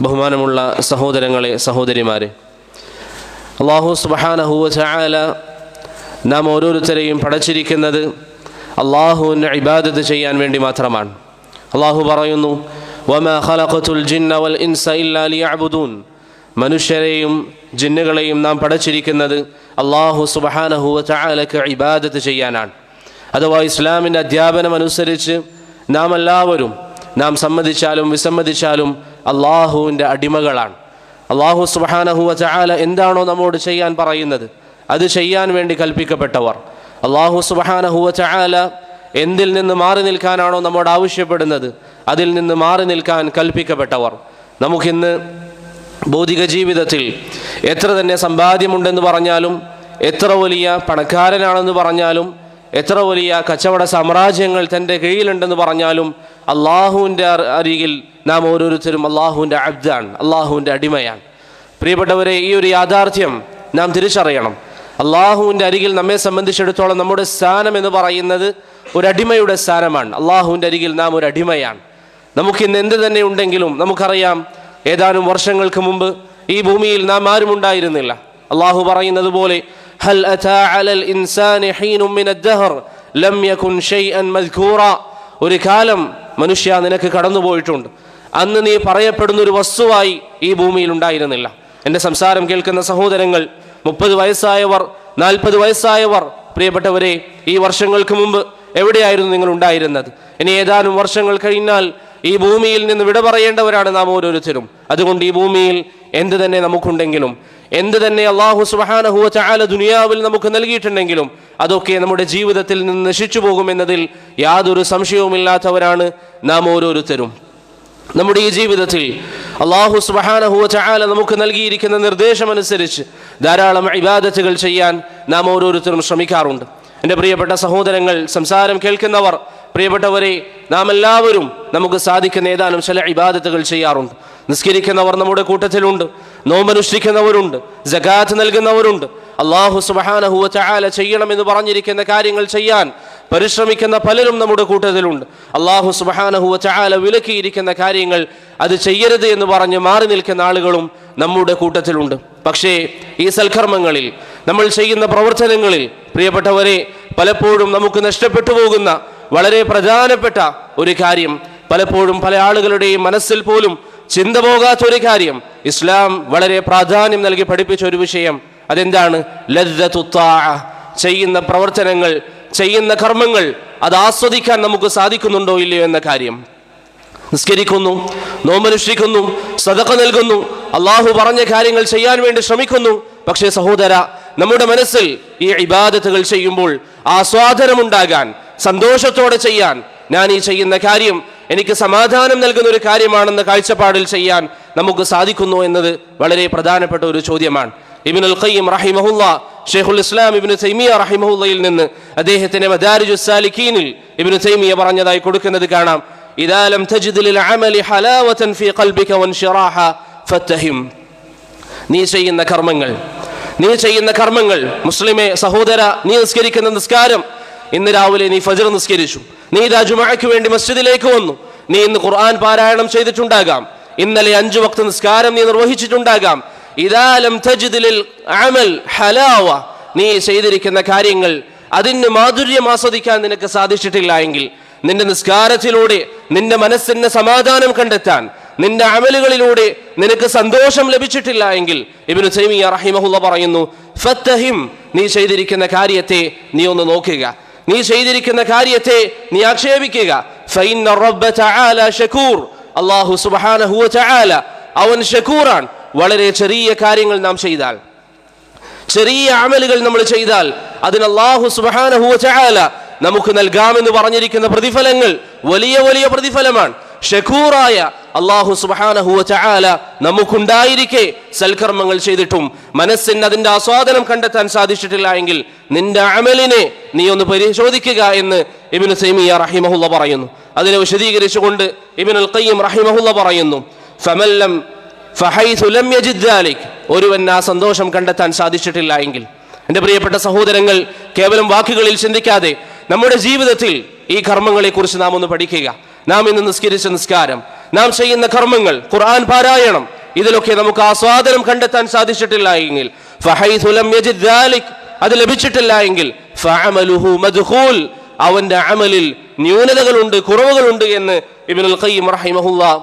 ബഹുമാനമുള്ള സഹോദരങ്ങളെ, സഹോദരിമാരെ, അല്ലാഹു സുബ്ഹാനഹു വ തആല നാം ഓരോരുത്തരെയും പടച്ചിരിക്കുന്നത് അല്ലാഹുവിന് ഇബാദത്ത് ചെയ്യാൻ വേണ്ടി മാത്രമാണ്. അല്ലാഹു പറയുന്നു, വമാ ഖലഖതുൽ ജിന്ന വൽ ഇൻസ ഇല്ലാ ലിയഅ്ബുദൂൻ. മനുഷ്യരെയും ജിന്നുകളെയും നാം പടച്ചിരിക്കുന്നത് അല്ലാഹു സുബ്ഹാനഹു വ തആലക്ക് ഇബാദത്ത് ചെയ്യാനാണ്. അഥവാ ഇസ്ലാമിൻ്റെ അധ്യാപനം അനുസരിച്ച് നാം എല്ലാവരും, നാം സമ്മതിച്ചാലും വിസമ്മതിച്ചാലും, അള്ളാഹുവിൻ്റെ അടിമകളാണ്. അള്ളാഹു സുബ്ഹാനഹു വ തആല എന്താണോ നമ്മോട് ചെയ്യാൻ പറയുന്നത് അത് ചെയ്യാൻ വേണ്ടി കൽപ്പിക്കപ്പെട്ടവർ. അള്ളാഹു സുബ്ഹാനഹു വ തആല എന്തിൽ നിന്ന് മാറി നിൽക്കാനാണോ നമ്മോട് ആവശ്യപ്പെടുന്നത് അതിൽ നിന്ന് മാറി നിൽക്കാൻ കൽപ്പിക്കപ്പെട്ടവർ. നമുക്കിന്ന് ഭൗതിക ജീവിതത്തിൽ എത്ര തന്നെ സമ്പാദ്യമുണ്ടെന്ന് പറഞ്ഞാലും, എത്ര വലിയ പണക്കാരനാണെന്ന് പറഞ്ഞാലും, എത്ര വലിയ കച്ചവട സാമ്രാജ്യങ്ങൾ തൻ്റെ കീഴിലുണ്ടെന്ന് പറഞ്ഞാലും, അള്ളാഹുവിൻ്റെ അരികിൽ നാം ഓരോരുത്തരും അള്ളാഹുവിൻ്റെ അബ്ദാണ്, അള്ളാഹുവിൻ്റെ അടിമയാണ്. പ്രിയപ്പെട്ടവരെ, ഈ ഒരു യാഥാർത്ഥ്യം നാം തിരിച്ചറിയണം. അള്ളാഹുവിൻ്റെ അരികിൽ നമ്മെ സംബന്ധിച്ചിടത്തോളം നമ്മുടെ സ്ഥാനം എന്ന് പറയുന്നത് ഒരു അടിമയുടെ സ്ഥാനമാണ്. അള്ളാഹുവിൻ്റെ അരികിൽ നാം ഒരു അടിമയാണ്. നമുക്കിന്ന് എന്ത് തന്നെ ഉണ്ടെങ്കിലും നമുക്കറിയാം, ഏതാനും വർഷങ്ങൾക്ക് മുമ്പ് ഈ ഭൂമിയിൽ നാം ആരും ഉണ്ടായിരുന്നില്ല. അള്ളാഹു പറയുന്നത് പോലെ, ഹൽ അതാ അലൽ ഇൻസാനി ഹീനും മിനദ് ദഹർ ലം യകുൻ ശൈഅൻ മദ്കൂറ. ഒരു കാലം മനുഷ്യ നിനക്ക് കടന്നുപോയിട്ടുണ്ട്, അന്ന് നീ പറയപ്പെടുന്ന ഒരു വസ്തുവായി ഈ ഭൂമിയിൽ ഉണ്ടായിരുന്നില്ല. എൻ്റെ സംസാരം കേൾക്കുന്ന സഹോദരങ്ങൾ, 30 വയസ്സായവർ, 40 വയസ്സായവർ, പ്രിയപ്പെട്ടവരെ, ഈ വർഷങ്ങൾക്ക് മുമ്പ് എവിടെയായിരുന്നു നിങ്ങൾ ഉണ്ടായിരുന്നത്? ഇനി ഏതാനും വർഷങ്ങൾ കഴിഞ്ഞാൽ ഈ ഭൂമിയിൽ നിന്ന് വിട പറയേണ്ടവരാണ് നാം ഓരോരുത്തരും. അതുകൊണ്ട് ഈ ഭൂമിയിൽ എന്ത് തന്നെ നമുക്കുണ്ടെങ്കിലും, എന്ത് തന്നെ അല്ലാഹു സുബ്ഹാനഹു വ തആല ദുനിയാവിൽ നമുക്ക് നൽകിയിട്ടുണ്ടെങ്കിലും അതൊക്കെ നമ്മുടെ ജീവിതത്തിൽ നിന്ന് നശിച്ചു പോകുമെന്നതിൽ യാതൊരു സംശയവുമില്ലാത്തവരാണ് നാം ഓരോരുത്തരും. നമ്മുടെ ഈ ജീവിതത്തിൽ അല്ലാഹു സുബ്ഹാനഹു വ തആല നമുക്ക് നൽകിയിരിക്കുന്ന നിർദ്ദേശമനുസരിച്ച് ധാരാളം ഇബാദത്തുകൾ ചെയ്യാൻ നാം ഓരോരുത്തരും ശ്രമിക്കാറുണ്ട്. എൻ്റെ പ്രിയപ്പെട്ട സഹോദരങ്ങൾ, സംസാരം കേൾക്കുന്നവർ, പ്രിയപ്പെട്ടവരെ, നാം എല്ലാവരും നമുക്ക് സാധിക്കുന്ന ഏതാനും ചില ഇബാദത്തുകൾ ചെയ്യാറുണ്ട്. നിസ്കരിക്കുന്നവർ നമ്മുടെ കൂട്ടത്തിലുണ്ട്, നോമ്പനുഷ്ഠിക്കുന്നവരുണ്ട്, സകാത്ത് നൽകുന്നവരുണ്ട്. അല്ലാഹു സുബ്ഹാനഹു വ തആല ചെയ്യണമെന്ന് പറഞ്ഞിരിക്കുന്ന കാര്യങ്ങൾ ചെയ്യാൻ പരിശ്രമിക്കുന്ന പലരും നമ്മുടെ കൂട്ടത്തിലുണ്ട്. അല്ലാഹു സുബ്ഹാനഹു വ തആല വിലക്കിയിരിക്കുന്ന കാര്യങ്ങൾ അത് ചെയ്യരുത് എന്ന് പറഞ്ഞ് മാറി നിൽക്കുന്ന ആളുകളും നമ്മുടെ കൂട്ടത്തിലുണ്ട്. പക്ഷേ ഈ സൽക്കർമ്മങ്ങളിൽ, നമ്മൾ ചെയ്യുന്ന പ്രവർത്തനങ്ങളിൽ, പ്രിയപ്പെട്ടവരെ, പലപ്പോഴും നമുക്ക് നഷ്ടപ്പെട്ടു പോകുന്ന വളരെ പ്രധാനപ്പെട്ട ഒരു കാര്യം, പലപ്പോഴും പല ആളുകളുടെയും മനസ്സിൽ പോലും ചിന്ത പോകാത്തൊരു കാര്യം, ഇസ്ലാം വളരെ പ്രാധാന്യം നൽകി പഠിപ്പിച്ച ഒരു വിഷയം, അതെന്താണ്? ലദ്ദത്തു ത്വാഅ. ചെയ്യുന്ന പ്രവർത്തനങ്ങൾ, ചെയ്യുന്ന കർമ്മങ്ങൾ അത് ആസ്വദിക്കാൻ നമുക്ക് സാധിക്കുന്നുണ്ടോ ഇല്ലയോ എന്ന കാര്യം. നിസ്കരിക്കുന്നു, നോമ്പനുഷ്ഠിക്കുന്നു, സദഖ നൽകുന്നു, അള്ളാഹു പറഞ്ഞ കാര്യങ്ങൾ ചെയ്യാൻ വേണ്ടി ശ്രമിക്കുന്നു. പക്ഷേ സഹോദര, നമ്മുടെ മനസ്സിൽ ഈ ഇബാദത്തുകൾ ചെയ്യുമ്പോൾ ആസ്വാദനമുണ്ടാകാൻ, സന്തോഷത്തോടെ ചെയ്യാൻ, ഞാൻ ഈ ചെയ്യുന്ന കാര്യം എനിക്ക് സമാധാനം നൽകുന്ന ഒരു കാര്യമാണെന്ന കാഴ്ചപ്പാടിൽ ചെയ്യാൻ നമുക്ക് സാധിക്കുന്നു എന്നത് വളരെ പ്രധാനപ്പെട്ട ഒരു ചോദ്യമാണ്. ഇബ്നുൽ ഖയ്യിം റഹിമഹുല്ലാ, ഷെയ്ഖുൽ ഇസ്ലാം ഇബ്നു തൈമിയ റഹിമഹുല്ലയിൽ നിന്ന് അദ്ദേഹത്തിന്റെ മദാരിജുസ് സാലിക്കീനിൽ ഇബ്നു തൈമിയ പറഞ്ഞതായി കൊടുക്കുന്നത് കാണാം, ഇദാ ലം തജിദ് ലിൽ അമലി ഹലാവതൻ ഫീ ഖൽബിക വൻശിറാഹ ഫത്തഹിം. നീ ചെയ്യുന്ന കർമ്മങ്ങൾ, മുസ്ലിമേ, സഹോദര, നീ നിസ്കരിക്കുന്ന നിസ്കാരം, ഇന്ന് രാവിലെ നീ ഫജ്ർ നിസ്കരിച്ചു, നീ ഇതാ ജുമുഅയ്ക്ക് വേണ്ടി മസ്ജിദിലേക്ക് വന്നു, നീ ഇന്ന് ഖുർആൻ പാരായണം ചെയ്തിട്ടുണ്ടാകാം, ഇന്നലെ 5 വക്ത് നിസ്കാരം നീ നിർവഹിച്ചിട്ടുണ്ടാകാം. ഇദാ ലം തജിദ് ലിൽ അമൽ ഹലാവ, നീ ചെയ്തിരിക്കുന്ന കാര്യങ്ങൾ അതിന് മാധുര്യം ആസ്വദിക്കാൻ നിനക്ക് സാധിച്ചിട്ടില്ല എങ്കിൽ, നിന്റെ നിസ്കാരത്തിലൂടെ നിന്റെ മനസ്സിന് സമാധാനം കണ്ടെത്താൻ, നിന്റെ അമലുകളിലൂടെ നിനക്ക് സന്തോഷം ലഭിച്ചിട്ടില്ല എങ്കിൽ, ഇബ്നു തൈമിയ റഹിമഹുല്ലാ പറയുന്നു, ഫത്തഹിം, നീ ചെയ്തിരിക്കുന്ന കാര്യത്തെ നീ ഒന്ന് നോക്കുക, നീ ചെയ്തിരിക്കുന്ന കാര്യത്തെ നീ ആക്ഷേപിക്കുക. ഫഇന്ന റബ്ബ തആല ശകൂർ. അല്ലാഹു സുബ്ഹാനഹു വ തആല അവൻ ശകൂറാൻ. വളരെ ചെറിയ കാര്യങ്ങൾ നാം ചെയ്താൽ, ചെറിയ അമലുകൾ നമ്മൾ ചെയ്താൽ അതിന് അല്ലാഹു സുബ്ഹാനഹു വ തആല നമുക്ക് നൽകാമെന്ന് പറഞ്ഞിരിക്കുന്ന പ്രതിഫലങ്ങൾ വലിയ വലിയ പ്രതിഫലമാണ്. ഷക്കൂറായ അല്ലാഹു സുബ്ഹാനഹു വ തആല നമുക്കുണ്ടായിരിക്കെ സൽക്കർമ്മങ്ങൾ ചെയ്തിട്ടും മനസ്സിന് അതിന്റെ ആസ്വാദനം കണ്ടെത്താൻ സാധിച്ചിട്ടില്ല എങ്കിൽ നിന്റെ അമലിനെ നീ ഒന്ന് പരിശോധിക്കുക എന്ന് ഇബ്നു തൈമിയ റഹിമഹുല്ലാ പറയുന്നു. അതിനെ വിശദീകരിച്ചുകൊണ്ട് ഇബ്നുൽ ഖയ്യിം റഹിമഹുല്ലാ പറയുന്നു, ഫമല്ലം ഫഹൈസു ലം യജിദ് ദാലിക്. ഒരുവൻ ആ സന്തോഷം കണ്ടെത്താൻ സാധിച്ചിട്ടില്ല എങ്കിൽ, എൻ്റെ പ്രിയപ്പെട്ട സഹോദരങ്ങൾ, കേവലം വാക്കുകളിൽ ചിന്തിക്കാതെ നമ്മുടെ ജീവിതത്തിൽ ഈ കർമ്മങ്ങളെക്കുറിച്ച് നാം ഒന്ന് പഠിക്കുക. നാം ഇന്ന് നിസ്കരിച്ച നിസ്കാരം, നാം ചെയ്യുന്ന കർമ്മങ്ങൾ, ഖുർആൻ പാരായണം, ഇതിലൊക്കെ നമുക്ക് ആസ്വാദനം കണ്ടെത്താൻ സാധിച്ചിട്ടില്ല എങ്കിൽ, ഫഹൈഥു ലം യജിദ് ദാലിക്, അത് ലഭിച്ചിട്ടില്ല എങ്കിൽ, ഫഅമലുഹു മദ്ഖൂൽ, അവന്റെ അമലിൽ ന്യൂനതകളുണ്ട്, കുറവുകളുണ്ട് എന്ന് ഇബ്നുൽ ഖയ്യിം റഹിമഹുല്ലാഹ്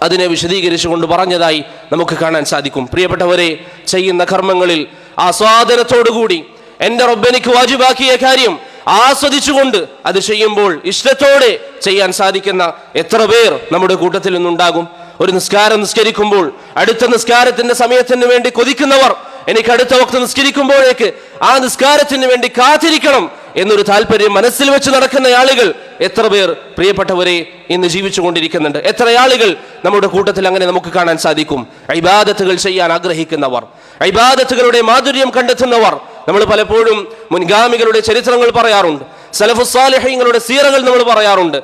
അതിനെ വിശദീകരിച്ചുകൊണ്ട് പറഞ്ഞതായി നമുക്ക് കാണാൻ സാധിക്കും. പ്രിയപ്പെട്ടവരെ, ചെയ്യുന്ന കർമ്മങ്ങളിൽ ആസ്വാദനത്തോടുകൂടി എൻ്റെ റബ്ബ് എനിക്ക് വാജിബാക്കിയ കാര്യം ആസ്വദിച്ചുകൊണ്ട് അത് ചെയ്യുമ്പോൾ ഇഷ്ടത്തോടെ ചെയ്യാൻ സാധിക്കുന്ന എത്ര പേർ നമ്മുടെ കൂട്ടത്തിൽ നിന്നുണ്ടാകും? ഒരു നിസ്കാരം നിസ്കരിക്കുമ്പോൾ അടുത്ത നിസ്കാരത്തിന്റെ സമയത്തിന് വേണ്ടി കൊതിക്കുന്നവർ, എനിക്ക് അടുത്ത വക്ത് നിസ്കരിക്കുമ്പോഴേക്ക് ആ നിസ്കാരത്തിന് വേണ്ടി കാത്തിരിക്കണം എന്നൊരു താല്പര്യം മനസ്സിൽ വെച്ച് നടക്കുന്ന ആളുകൾ എത്ര പേർ പ്രിയപ്പെട്ടവരെ ഇന്ന് ജീവിച്ചു കൊണ്ടിരിക്കുന്നുണ്ട്? എത്ര ആളുകൾ നമ്മുടെ കൂട്ടത്തിൽ അങ്ങനെ നമുക്ക് കാണാൻ സാധിക്കും? ഇബാദത്തുകൾ ചെയ്യാൻ ആഗ്രഹിക്കുന്നവർ, ഇബാദത്തുകളുടെ മാധുര്യം കണ്ടെത്തുന്നവർ. നമ്മൾ പലപ്പോഴും മുൻഗാമികളുടെ ചരിത്രങ്ങൾ പറയാറുണ്ട്, സലഫുസ് സാലിഹീങ്ങളുടെ സീറകൾ നമ്മൾ പറയാറുണ്ട്,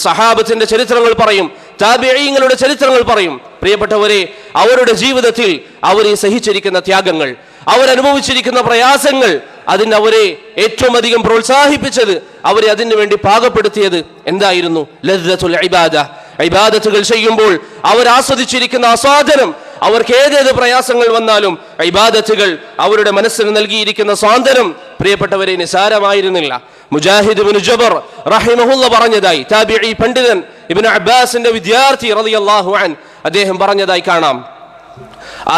സഹാബത്തിന്റെ ചരിത്രങ്ങൾ പറയും, താബിഈങ്ങളുടെ ചരിത്രങ്ങൾ പറയും. പ്രിയപ്പെട്ടവരെ, അവരുടെ ജീവിതത്തിൽ അവർ സഹിച്ചിരിക്കുന്ന ത്യാഗങ്ങൾ, അവരനുഭവിച്ചിരിക്കുന്ന പ്രയാസങ്ങൾ, അതിന് അവരെ ഏറ്റവും അധികം പ്രോത്സാഹിപ്പിച്ചത്, അവരെ അതിനു വേണ്ടി പാകപ്പെടുത്തിയത് എന്തായിരുന്നു? ലദ്ദത്തുൽ ഇബാദ. ഇബാദത്തുകൾ ചെയ്യുമ്പോൾ അവർ ആസ്വദിച്ചിരിക്കുന്ന ആസ്വാദനം, അവർക്ക് ഏതേത് പ്രയാസങ്ങൾ വന്നാലും ഇബാദത്തുകൾ അവരുടെ മനസ്സിന് നൽകിയിരിക്കുന്ന സ്വാതന്ത്ര്യം പ്രിയപ്പെട്ടവരെ നിസാരമായിരുന്നില്ല. മുജാഹിദ് ഇബ്നു ജബർ റഹിമഹുല്ലാഹ് പറഞ്ഞതായി, താബിഈ പണ്ഡിതൻ ഇബ്നു അബ്ബാസിന്റെ വിദ്യാർത്ഥി റളിയല്ലാഹു അൻഹു അദ്ദേഹം പറഞ്ഞതായി കാണാം,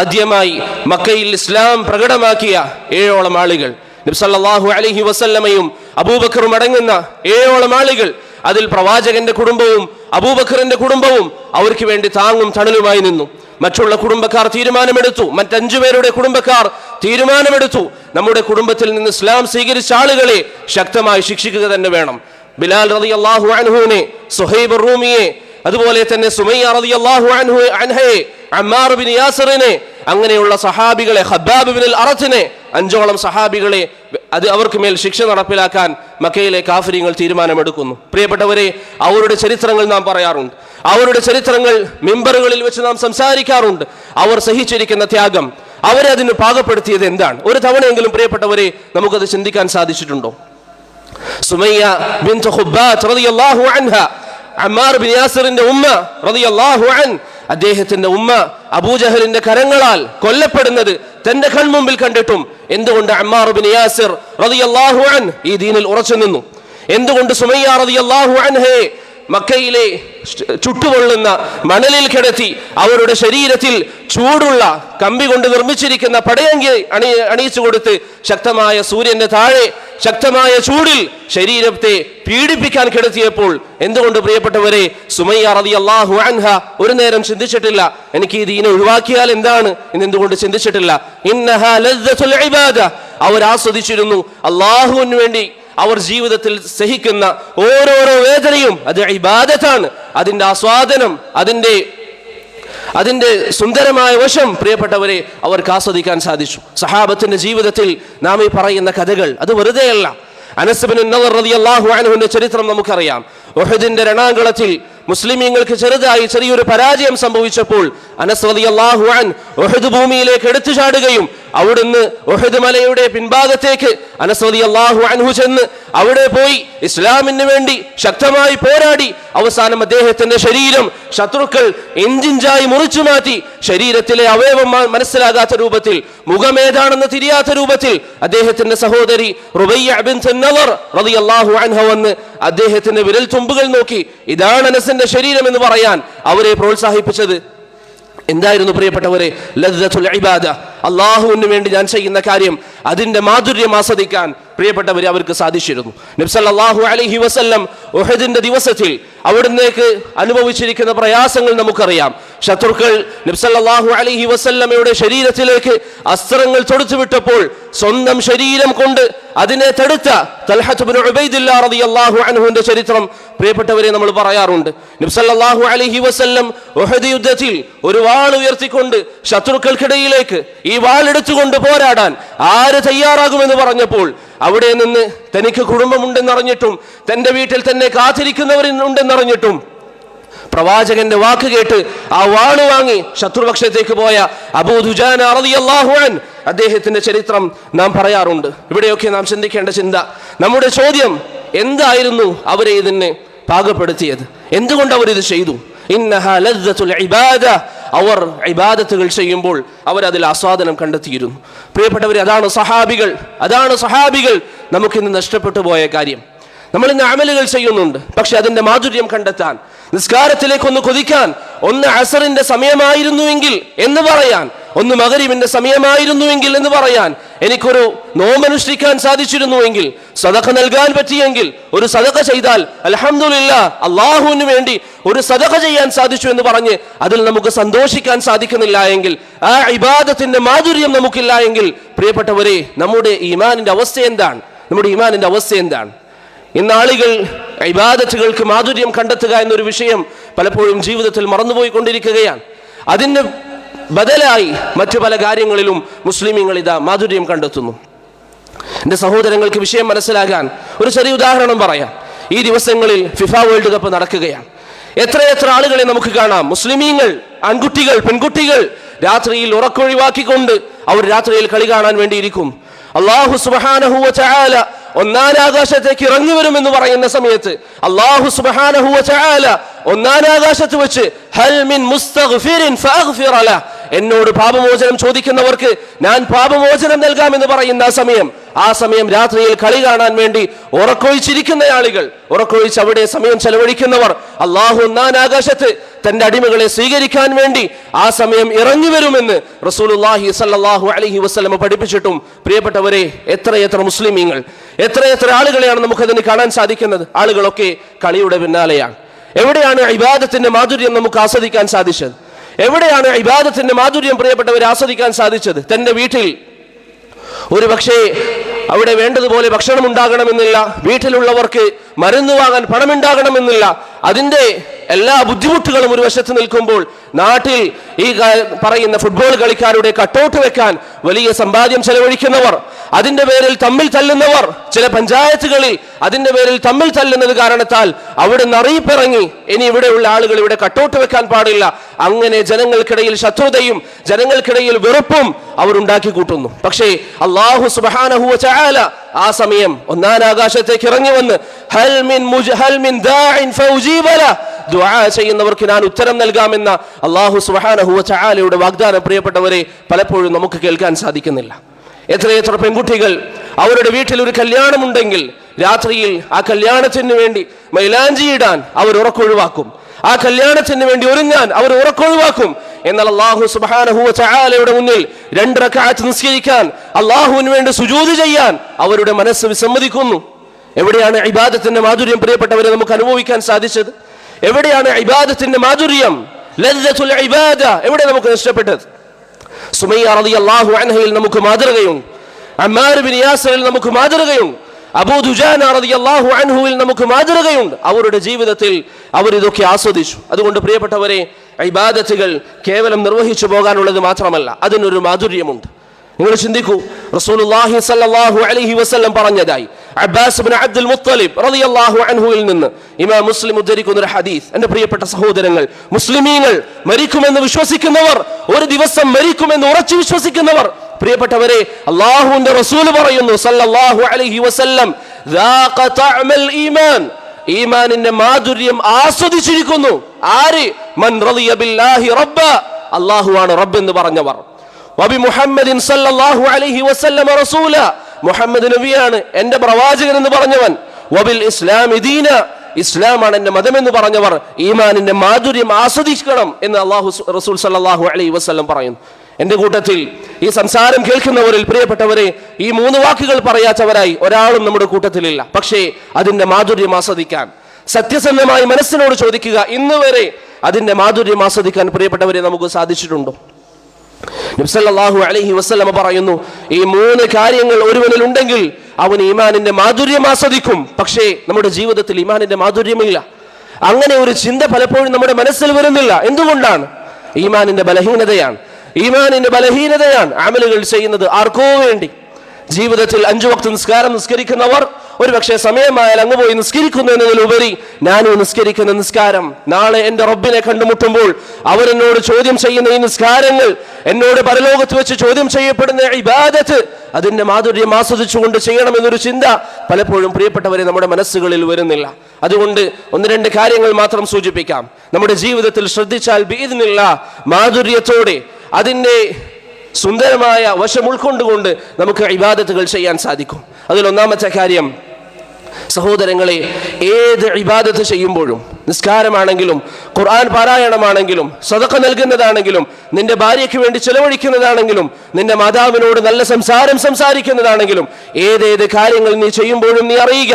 ആദ്യമായി മക്കയിൽ ഇസ്ലാം പ്രകടമാക്കിയ 7ഓളം ആളുകൾ, നബി സല്ലല്ലാഹു അലൈഹി വസല്ലമയും അബൂബക്കറും അടങ്ങുന്ന 7ഓളം ആളുകൾ, അതിൽ പ്രവാചകന്റെ കുടുംബവും അബൂബക്കറിന്റെ കുടുംബവും അവർക്ക് വേണ്ടി താങ്ങും തണലുമായി നിന്നു. മറ്റുള്ള കുടുംബക്കാർ തീരുമാനമെടുത്തു, മറ്റ്5 പേരുടെ കുടുംബക്കാർ തീരുമാനമെടുത്തു, നമ്മുടെ കുടുംബത്തിൽ നിന്ന് ഇസ്ലാം സ്വീകരിച്ച ആളുകളെ ശക്തമായി ശിക്ഷിക്കുക തന്നെ വേണം. ബിലാൽ റളിയല്ലാഹു അൻഹുവിനെ, സുഹൈബ് റൂമിയെ, അതുപോലെ തന്നെ സുമയ്യ റളിയല്ലാഹു അൻഹയെ, അമ്മാർ ബിൻ യാസിറിനെ, അങ്ങനെയുള്ള സഹാബികളെ, ഖബ്ബാബ് ഇബ്നുൽ അറത്തിനെ, 5ഓളം സഹാബികളെ അത് അവർക്ക് മേൽ ശിക്ഷ നടപ്പിലാക്കാൻ മക്കയിലെ കാഫിരീങ്ങൾ തീരുമാനമെടുക്കുന്നു. പ്രിയപ്പെട്ടവരെ, അവരുടെ ചരിത്രങ്ങൾ നാം പറയാറുണ്ട്, അവരുടെ ചരിത്രങ്ങൾ മിമ്പറുകളിൽ വെച്ച് നാം സംസാരിക്കാറുണ്ട്. അവർ സഹിച്ചിരിക്കുന്ന ത്യാഗം, അവരെ അതിന് പാകപ്പെടുത്തിയത് എന്താണ്? ഒരു തവണയെങ്കിലും പ്രിയപ്പെട്ടവരെ നമുക്കത് ചിന്തിക്കാൻ സാധിച്ചിട്ടുണ്ടോ? സുമയ്യ ബിൻത് ഖുബ്ബാത്ത് റളിയല്ലാഹു അൻഹ, അമ്മാർ ബിൻ യാസിറിന്റെ ഉമ്മ റളിയല്ലാഹു അൻഹ, അദ്ദേഹത്തിന്റെ ഉമ്മ അബൂജഹലിന്റെ കരങ്ങളാൽ കൊല്ലപ്പെടുന്നത് തന്റെ കൺമുമ്പിൽ കണ്ടിട്ടും എന്തുകൊണ്ട് അമ്മാർ ബിൻ യാസിർ റളിയല്ലാഹു അൻഹു ഈ ദീനിൽ ഉറച്ചു നിന്നു? എന്തുകൊണ്ട് സുമയ്യ റളിയല്ലാഹു അൻഹയെ മക്കയിലെ ചുട്ടുപൊള്ളുന്ന മണലിൽ കിടത്തി അവരുടെ ശരീരത്തിൽ ചൂടുള്ള കമ്പി കൊണ്ട് നിർമ്മിച്ചിരിക്കുന്ന പടയങ്കി അണിയിച്ചു കൊടുത്ത് ശക്തമായ സൂര്യന്റെ താഴെ ശക്തമായ ചൂടിൽ ശരീരത്തെ പീഡിപ്പിക്കാൻ കിടത്തിയപ്പോൾ എന്തുകൊണ്ട് പ്രിയപ്പെട്ടവരെ സുമയ്യ റളിയല്ലാഹു അൻഹ ഒരു നേരം ചിന്തിച്ചിട്ടില്ല, എനിക്ക് ഈ ദീനെ ഒഴിവാക്കിയാൽ എന്താണ് എന്നെന്തുകൊണ്ട് ചിന്തിച്ചിട്ടില്ല? ഇന്നഹാ ലദ്ദത്തുൽ ഇബാദ, അവർ ആസ്വദിച്ചിരുന്നു അല്ലാഹുവിന് വേണ്ടി അവർ ജീവിതത്തിൽ സഹിക്കുന്ന ഓരോരോ വേദനയും അത് ഇബാദത്താണ്. അതിന്റെ ആസ്വാദനം, അതിന്റെ സുന്ദരമായ വശം പ്രിയപ്പെട്ടവരെ അവർക്ക് ആസ്വദിക്കാൻ സാധിച്ചു. സഹാബത്തിന്റെ ജീവിതത്തിൽ നാം ഈ പറയുന്ന കഥകൾ അത് വെറുതെയല്ല. അനസ് ഇബ്നു നദർ റളിയല്ലാഹു അൻഹുവിന്റെ ചരിത്രം നമുക്കറിയാം. ഉഹദിന്റെ രണാങ്കളത്തിൽ മുസ്ലിമീങ്ങൾക്ക് ചെറിയൊരു പരാജയം സംഭവിച്ചപ്പോൾ അനസ് റളിയല്ലാഹു അൻഹു ഉഹദ് ഭൂമിയിലേക്ക് എടുത്തു ചാടുകയും അവിടുന്ന് ഉഹദ് മലയുടെ പിൻഭാഗത്തേക്ക് അനസ് റളിയല്ലാഹു അൻഹു ചെന്ന് അവിടെ പോയി ഇസ്ലാമിന് വേണ്ടി ശക്തമായി പോരാടി അവസാനം അദ്ദേഹത്തിന്റെ ശരീരം ശത്രുക്കൾ ഇഞ്ചിഞ്ചായി മുറിച്ചു മാറ്റി ശരീരത്തിലെ അവയവം മനസ്സിലാകാത്ത രൂപത്തിൽ, മുഖമേതാണെന്ന് തിരിയാത്ത രൂപത്തിൽ അദ്ദേഹത്തിന്റെ സഹോദരി റുബയ്യ ബിൻത് നദർ റളിയല്ലാഹു അൻഹ വന്ന് അദ്ദേഹത്തിന്റെ വിരൽ തുമ്പുകൾ നോക്കി ഇതാണ് അനസിന്റെ ശരീരം എന്ന് പറയാൻ അവരെ പ്രോത്സാഹിപ്പിച്ചത് എന്തായിരുന്നു പ്രിയപ്പെട്ടവരെ? ലദ്ദത്തുൽ ഇബാദ, അല്ലാഹുവിന് വേണ്ടി ഞാൻ ചെയ്യുന്ന കാര്യം അതിന്റെ മാധുര്യം ആസ്വദിക്കാൻ പ്രിയപ്പെട്ടവരെ അവർക്ക് സാധിച്ചിരുന്നു. നബി സല്ലല്ലാഹു അലൈഹി വസല്ലം ഉഹദിന്റെ ദിവസത്തിൽ അവിടുന്നേക്ക് അനുഭവിച്ചിരിക്കുന്ന പ്രയാസങ്ങൾ നമുക്കറിയാം. ശത്രുക്കൾ നബി സല്ലല്ലാഹു അലൈഹി വസല്ലമയുടെ ശരീരത്തിലേക്ക് അസ്ത്രങ്ങൾ തൊടുത്തുവിട്ടപ്പോൾ സ്വന്തം ശരീരം കൊണ്ട് അതിനെ തടുത്ത തൽഹത്ത് ഇബ്നു ഉബൈദില്ലാ റളിയല്ലാഹു അൻഹുവിന്റെ ചരിത്രം പ്രിയപ്പെട്ടവരെ നമ്മൾ പറയാറുണ്ട്. നബി സല്ലല്ലാഹു അലൈഹി വസല്ലം ഉഹദ് യുദ്ധത്തിൽ ഒരു വാൾ ഉയർത്തിക്കൊണ്ട് ശത്രുക്കൾക്കിടയിലേക്ക് ഈ വാൾ എടുത്തുകൊണ്ട് പോരാടാൻ ആര് തയ്യാറാകുമെന്ന് പറഞ്ഞപ്പോൾ അവിടെ നിന്ന് തനിക്ക് കുടുംബമുണ്ടെന്നറിഞ്ഞിട്ടും തന്റെ വീട്ടിൽ തന്നെ കാത്തിരിക്കുന്നവരുണ്ടെന്നറിഞ്ഞിട്ടും പ്രവാചകന്റെ വാക്ക് കേട്ട് ആ വാള് വാങ്ങി ശത്രുപക്ഷത്തേക്ക് പോയ അബൂ ദുജാന റളിയല്ലാഹു അൻഹു അദ്ദേഹത്തിന്റെ ചരിത്രം നാം പറയാറുണ്ട്. ഇവിടെയൊക്കെ നാം ചിന്തിക്കേണ്ട ചിന്ത, നമ്മുടെ ചോദ്യം എന്തായിരുന്നു അവരെ ഇതിന് പാകപ്പെടുത്തിയത്. എന്തുകൊണ്ട് അവർ ഇത് ചെയ്തു? ഇന്നഹാ ലദ്ദത്തുൽ ഇബാദ, അവർ ഇബാദത്തുകൾ ചെയ്യുമ്പോൾ അവരതിൽ ആസ്വാദനം കണ്ടെത്തിയിരുന്നു. പ്രിയപ്പെട്ടവരെ, അതാണ് സഹാബികൾ നമുക്കിന്ന് നഷ്ടപ്പെട്ടു പോയ കാര്യം. നമ്മൾ ഇന്ന് അമലുകൾ ചെയ്യുന്നുണ്ട്, പക്ഷെ അതിന്റെ മാധുര്യം കണ്ടെത്താൻ, നിസ്കാരത്തിലേക്കൊന്ന് കൊതിക്കാൻ, ഒന്ന് അസറിന്റെ സമയമായിരുന്നുവെങ്കിൽ എന്ന് പറയാൻ, ഒന്ന് മഗ്‌രിബിന്റെ സമയമായിരുന്നുവെങ്കിൽ എന്ന് പറയാൻ, എനിക്കൊരു നോമ്പനുഷ്ഠിക്കാൻ സാധിച്ചിരുന്നുവെങ്കിൽ, സദഖ നൽകാൻ പറ്റിയെങ്കിൽ, ഒരു സദഖ ചെയ്താൽ അൽഹംദുലില്ലാഹ്, അല്ലാഹുവിന് വേണ്ടി ഒരു സദഖ ചെയ്യാൻ സാധിച്ചു എന്ന് പറഞ്ഞ് അതിൽ നമുക്ക് സന്തോഷിക്കാൻ സാധിക്കുന്നില്ല എങ്കിൽ, ആ ഇബാദത്തിന്റെ മാധുര്യം നമുക്കില്ല എങ്കിൽ, പ്രിയപ്പെട്ടവരെ, നമ്മുടെ ഈമാനിന്റെ അവസ്ഥ എന്താണ്? ഇന്ന് ആളുകൾ ഇബാദത്തുകൾക്ക് മാധുര്യം കണ്ടെത്തുക എന്നൊരു വിഷയം പലപ്പോഴും ജീവിതത്തിൽ മറന്നുപോയിക്കൊണ്ടിരിക്കുകയാണ്. അതിന് ബദലായി മറ്റു പല കാര്യങ്ങളിലും മുസ്ലിമീങ്ങൾ ഇതാ മാധുര്യം കണ്ടെത്തുന്നു. എൻ്റെ സഹോദരങ്ങൾക്ക് വിഷയം മനസ്സിലാകാൻ ഒരു ചെറിയ ഉദാഹരണം പറയാം. ഈ ദിവസങ്ങളിൽ ഫിഫ വേൾഡ് കപ്പ് നടക്കുകയാണ്. എത്രയെത്ര ആളുകളെ നമുക്ക് കാണാം. മുസ്ലിമീങ്ങൾ, ആൺകുട്ടികൾ, പെൺകുട്ടികൾ രാത്രിയിൽ ഉറക്കൊഴിവാക്കിക്കൊണ്ട് അവർ രാത്രിയിൽ കളി കാണാൻ വേണ്ടിയിരിക്കും. അല്ലാഹു സുബ്ഹാനഹു വ തആല ഒന്നാം ആകാശത്തേക്ക് ഇറങ്ങി വരുമെന്ന് പറയുന്ന സമയത്ത് അല്ലാഹു സുബ്ഹാനഹു വ തആല ഒന്നാം ആകാശത്ത് വെച്ച് ഹൽ മിൻ മുസ്തഗ്ഫിരിൻ ഫഅഗ്ഫിറ ലഹ്, എന്നോട് പാപമോചനം ചോദിക്കുന്നവർക്ക് ഞാൻ പാപമോചനം നൽകാമെന്ന് പറയുന്ന ആ സമയം രാത്രിയിൽ കളി കാണാൻ വേണ്ടി ഉറക്കൊഴിച്ചിരിക്കുന്ന ആളുകൾ, ഉറക്കൊഴിച്ച് അവിടെ സമയം ചെലവഴിക്കുന്നവർ, അല്ലാഹു ഒന്നാം ആകാശത്ത് തന്റെ അടിമകളെ സ്വീകരിക്കാൻ വേണ്ടി ആ സമയം ഇറങ്ങി വരുമെന്ന് റസൂലുള്ളാഹി സ്വല്ലല്ലാഹു അലൈഹി വസല്ലം പഠിപ്പിച്ചിട്ടും, പ്രിയപ്പെട്ടവരെ, എത്രയെത്ര മുസ്ലിമീങ്ങൾ, എത്രയെത്ര ആളുകളെയാണ് നമുക്കതിന് കാണാൻ സാധിക്കുന്നത്. ആളുകളൊക്കെ കളിയുടെ പിന്നാലെയാണ്. എവിടെയാണ് ഇബാദത്തിന്റെ മാധുര്യം നമുക്ക് ആസ്വദിക്കാൻ സാധിച്ചത്? എവിടെയാണ് ഇബാദത്തിന്റെ മാധുര്യം പ്രിയപ്പെട്ടവരെ ആസ്വദിക്കാൻ സാധിച്ചത്? തന്റെ വീട്ടിൽ ഒരു പക്ഷേ അവിടെ വേണ്ടതുപോലെ ഭക്ഷണം ഉണ്ടാകണമെന്നില്ല, വീട്ടിലുള്ളവർക്ക് മരുന്ന് വാങ്ങാൻ പണമുണ്ടാകണമെന്നില്ല. അതിന്റെ എല്ലാ ബുദ്ധിമുട്ടുകളും ഒരു വശത്ത് നിൽക്കുമ്പോൾ, നാട്ടിൽ ഈ പറയുന്ന ഫുട്ബോൾ കളിക്കാരുടെ കട്ടൗട്ട് വെക്കാൻ വലിയ സമ്പാദ്യം ചെലവഴിക്കുന്നവർ, അതിന്റെ പേരിൽ തമ്മിൽ തല്ലുന്നവർ, ചില പഞ്ചായത്തുകളിൽ അതിന്റെ പേരിൽ തമ്മിൽ തല്ലുന്നത് കാരണത്താൽ അവിടെ നിന്ന് അറിയിപ്പിറങ്ങി, ഇനി ഇവിടെയുള്ള ആളുകൾ ഇവിടെ കട്ടൗട്ട് വെക്കാൻ പാടില്ല. അങ്ങനെ ജനങ്ങൾക്കിടയിൽ ശത്രുതയും ജനങ്ങൾക്കിടയിൽ വെറുപ്പും അവർ ഉണ്ടാക്കി കൂട്ടുന്നു. പക്ഷേ അല്ലാഹു സുബ്ഹാനഹു വ തആല ആ സമയം ഒന്നാം ആകാശത്തേക്ക് ഇറങ്ങി വന്ന് ഹൽ മിൻ ദാഇൻ ഫൗജീബ ലഹ്, ദുആ ചെയ്യുന്നവർക്ക് ഞാൻ ഉത്തരം നൽകാമെന്ന അല്ലാഹു സുബ്ഹാനഹു വ തആലയുടെ വാഗ്ദാനം പ്രിയപ്പെട്ടവരെ പലപ്പോഴും നമുക്ക് കേൾക്കാൻ സാധിക്കുന്നില്ല. എത്രയെത്ര പെൺകുട്ടികൾ അവരുടെ വീട്ടിൽ ഒരു കല്യാണമുണ്ടെങ്കിൽ രാത്രിയിൽ ആ കല്യാണത്തിന് വേണ്ടി മൈലാഞ്ചി ഇടാൻ അവർ ഉറക്കൊഴിവാക്കും, ആ കല്യാണത്തിന് വേണ്ടി ഒരുങ്ങാൻ അവർ ഉറക്കൊഴിവാക്കും. എന്നാൽ അല്ലാഹു സുബ്ഹാനഹു വ തആലയുടെ മുന്നിൽ 2 റക്അത്ത് നിസ്കരിക്കാൻ, അല്ലാഹുവിന് വേണ്ടി സുജൂദ് ചെയ്യാൻ അവരുടെ മനസ്സ് വിസമ്മതിക്കുന്നു. എവിടെയാണ് ഇബാദത്തിന്റെ മാധുര്യം പ്രിയപ്പെട്ടവരെ നമുക്ക് അനുഭവിക്കാൻ സാധിച്ചത്? എവിടെയാണ് ഇബാദത്തിന്റെ മാധുര്യം, ലദ്ദത്തുൽ ഇബാദ എവിടെ നമുക്ക് നഷ്ടപ്പെട്ടത്? സുമയ്യ റളിയല്ലാഹു അൻഹയിൽ നമുക്ക് മാതൃകയുണ്ട്, അമ്മാർ ബിൻ യാസിറിൽ നമുക്ക് മാതൃകയുണ്ട്, അബൂ ദുജാന റളിയല്ലാഹു അൻഹുവിൽ നമുക്ക് മാതൃകയുണ്ട്. അവരുടെ ജീവിതത്തിൽ അവർ ഇതൊക്കെ ആസ്വദിച്ചു. അതുകൊണ്ട് പ്രിയപ്പെട്ടവരെ, ഇബാദത്തുകൾ കേവലം നിർവഹിച്ചു പോകാനുള്ളത് മാത്രമല്ല, അതിനൊരു മാധുര്യമുണ്ട്. നിങ്ങൾ ചിന്തിക്കൂ, റസൂലുള്ളാഹി സ്വല്ലല്ലാഹു അലൈഹി വസല്ലം പറഞ്ഞതായി അബ്ബാസ് ഇബ്നു അബ്ദുൽ മുത്തലിബ് റളിയല്ലാഹു അൻഹുവിൽ നിന്ന് ഇമാം മുസ്ലിം ഉദ്ധരിക്കുന്ന ഒരു ഹദീസ്. എൻ്റെ പ്രിയപ്പെട്ട സഹോദരങ്ങൾ, മുസ്ലിമീങ്ങൾ മരിക്കുമെന്ന് വിശ്വസിക്കുന്നവർ, ഒരു ദിവസം മരിക്കുമെന്ന് ഉറച്ചു വിശ്വസിക്കുന്നവർ, പ്രിയപ്പെട്ടവരെ, അല്ലാഹുവിന്റെ റസൂൽ പറയുന്നു സല്ലല്ലാഹു അലൈഹി വസല്ലം, ദാഖ തഅമൽ ഈമാൻ, ഈമാനിന്റെ മാധുര്യം ആസ്വദിച്ചിരിക്കുന്നു. ആര്? മൻ റളിയ ബില്ലാഹി റബ്ബ, അല്ലാഹുവാണ് റബ്ബ് എന്ന് പറഞ്ഞവർ, വബി മുഹമ്മദിൻ സല്ലല്ലാഹു അലൈഹി വസല്ലം റസൂല, മുഹമ്മദ് നബിയാണ് എന്റെ പ്രവാചകൻ എന്ന് പറഞ്ഞവൻ, വബിൽ ഇസ്ലാമി ദീന, ഇസ്ലാമാണ് എന്റെ മതം എന്ന് പറഞ്ഞവർ ഈമാനിന്റെ മാധുര്യം ആസ്വദിക്കണം എന്ന് അല്ലാഹു റസൂൽ സല്ലല്ലാഹു അലൈഹി വസല്ലം പറയുന്നു. എന്റെ കൂട്ടത്തിൽ ഈ സംസാരം കേൾക്കുന്നവരിൽ പ്രിയപ്പെട്ടവരെ, ഈ 3 വാക്കുകൾ പറയാത്തവരായി ഒരാളും നമ്മുടെ കൂട്ടത്തിലില്ല. പക്ഷേ അതിന്റെ മാധുര്യം ആസ്വദിക്കാൻ സത്യസന്ധമായി മനസ്സിനോട് ചോദിക്കുക, ഇന്ന് വരെ അതിന്റെ മാധുര്യം ആസ്വദിക്കാൻ പ്രിയപ്പെട്ടവരെ നമുക്ക് സാധിച്ചിട്ടുണ്ടോ? നബി സല്ലല്ലാഹു അലൈഹി വസല്ലം പറയുന്നു, ഈ 3 കാര്യങ്ങൾ ഒരുവനിൽ ഉണ്ടെങ്കിൽ അവൻ ഈമാനിന്റെ മാധുര്യം ആസ്വദിക്കും. പക്ഷേ നമ്മുടെ ജീവിതത്തിൽ ഈമാനിന്റെ മാധുര്യമില്ല. അങ്ങനെ ഒരു ചിന്ത പലപ്പോഴും നമ്മുടെ മനസ്സിൽ വരുന്നില്ല. എന്തുകൊണ്ടാണ്? ഈമാനിന്റെ ബലഹീനതയാണ്. അമലുകൾ ചെയ്യുന്നത് ആർക്കോ വേണ്ടി. ജീവിതത്തിൽ 5 വക്ത് നിസ്കാരം നിസ്കരിക്കുന്നവർ, ഒരുപക്ഷെ സമയമായാൽ അങ്ങ് പോയി നിസ്കരിക്കുന്നു എന്നതിലുപരി ഞാൻ നിസ്കരിക്കുന്ന നിസ്കാരം നാളെ എൻ്റെ റബ്ബിനെ കണ്ടുമുട്ടുമ്പോൾ അവൻ എന്നോട് ചോദ്യം ചെയ്യുന്ന ഈ നിസ്കാരങ്ങൾ, എന്നോട് പരലോകത്ത് വെച്ച് ചോദ്യം ചെയ്യപ്പെടുന്ന ഇബാദത്ത്, അതിന്റെ മാധുര്യം ആസ്വദിച്ചുകൊണ്ട് ചെയ്യണമെന്നൊരു ചിന്ത പലപ്പോഴും പ്രിയപ്പെട്ടവരെ നമ്മുടെ മനസ്സുകളിൽ വരുന്നില്ല. അതുകൊണ്ട് ഒന്ന് രണ്ട് കാര്യങ്ങൾ മാത്രം സൂചിപ്പിക്കാം. നമ്മുടെ ജീവിതത്തിൽ ശ്രദ്ധിച്ചാൽ ബിഇദ്നില്ലാഹ് മാധുര്യത്തോടെ അതിൻ്റെ സുന്ദരമായ വശം ഉൾക്കൊണ്ടുകൊണ്ട് നമുക്ക് ഇബാദത്തുകൾ ചെയ്യാൻ സാധിക്കും. അതിലൊന്നാമത്തെ കാര്യം, സഹോദരങ്ങളെ, ഏത് ഇബാദത്ത് ചെയ്യുമ്പോഴും, നിസ്കാരമാണെങ്കിലും ഖുർആൻ പാരായണമാണെങ്കിലും സദഖ നൽകുന്നതാണെങ്കിലും നിന്റെ ഭാര്യയ്ക്ക് വേണ്ടി ചെലവഴിക്കുന്നതാണെങ്കിലും നിന്റെ മാതാവിനോട് നല്ല സംസാരിക്കുന്നതാണെങ്കിലും ഏതേത് കാര്യങ്ങൾ നീ ചെയ്യുമ്പോഴും നീ അറിയുക,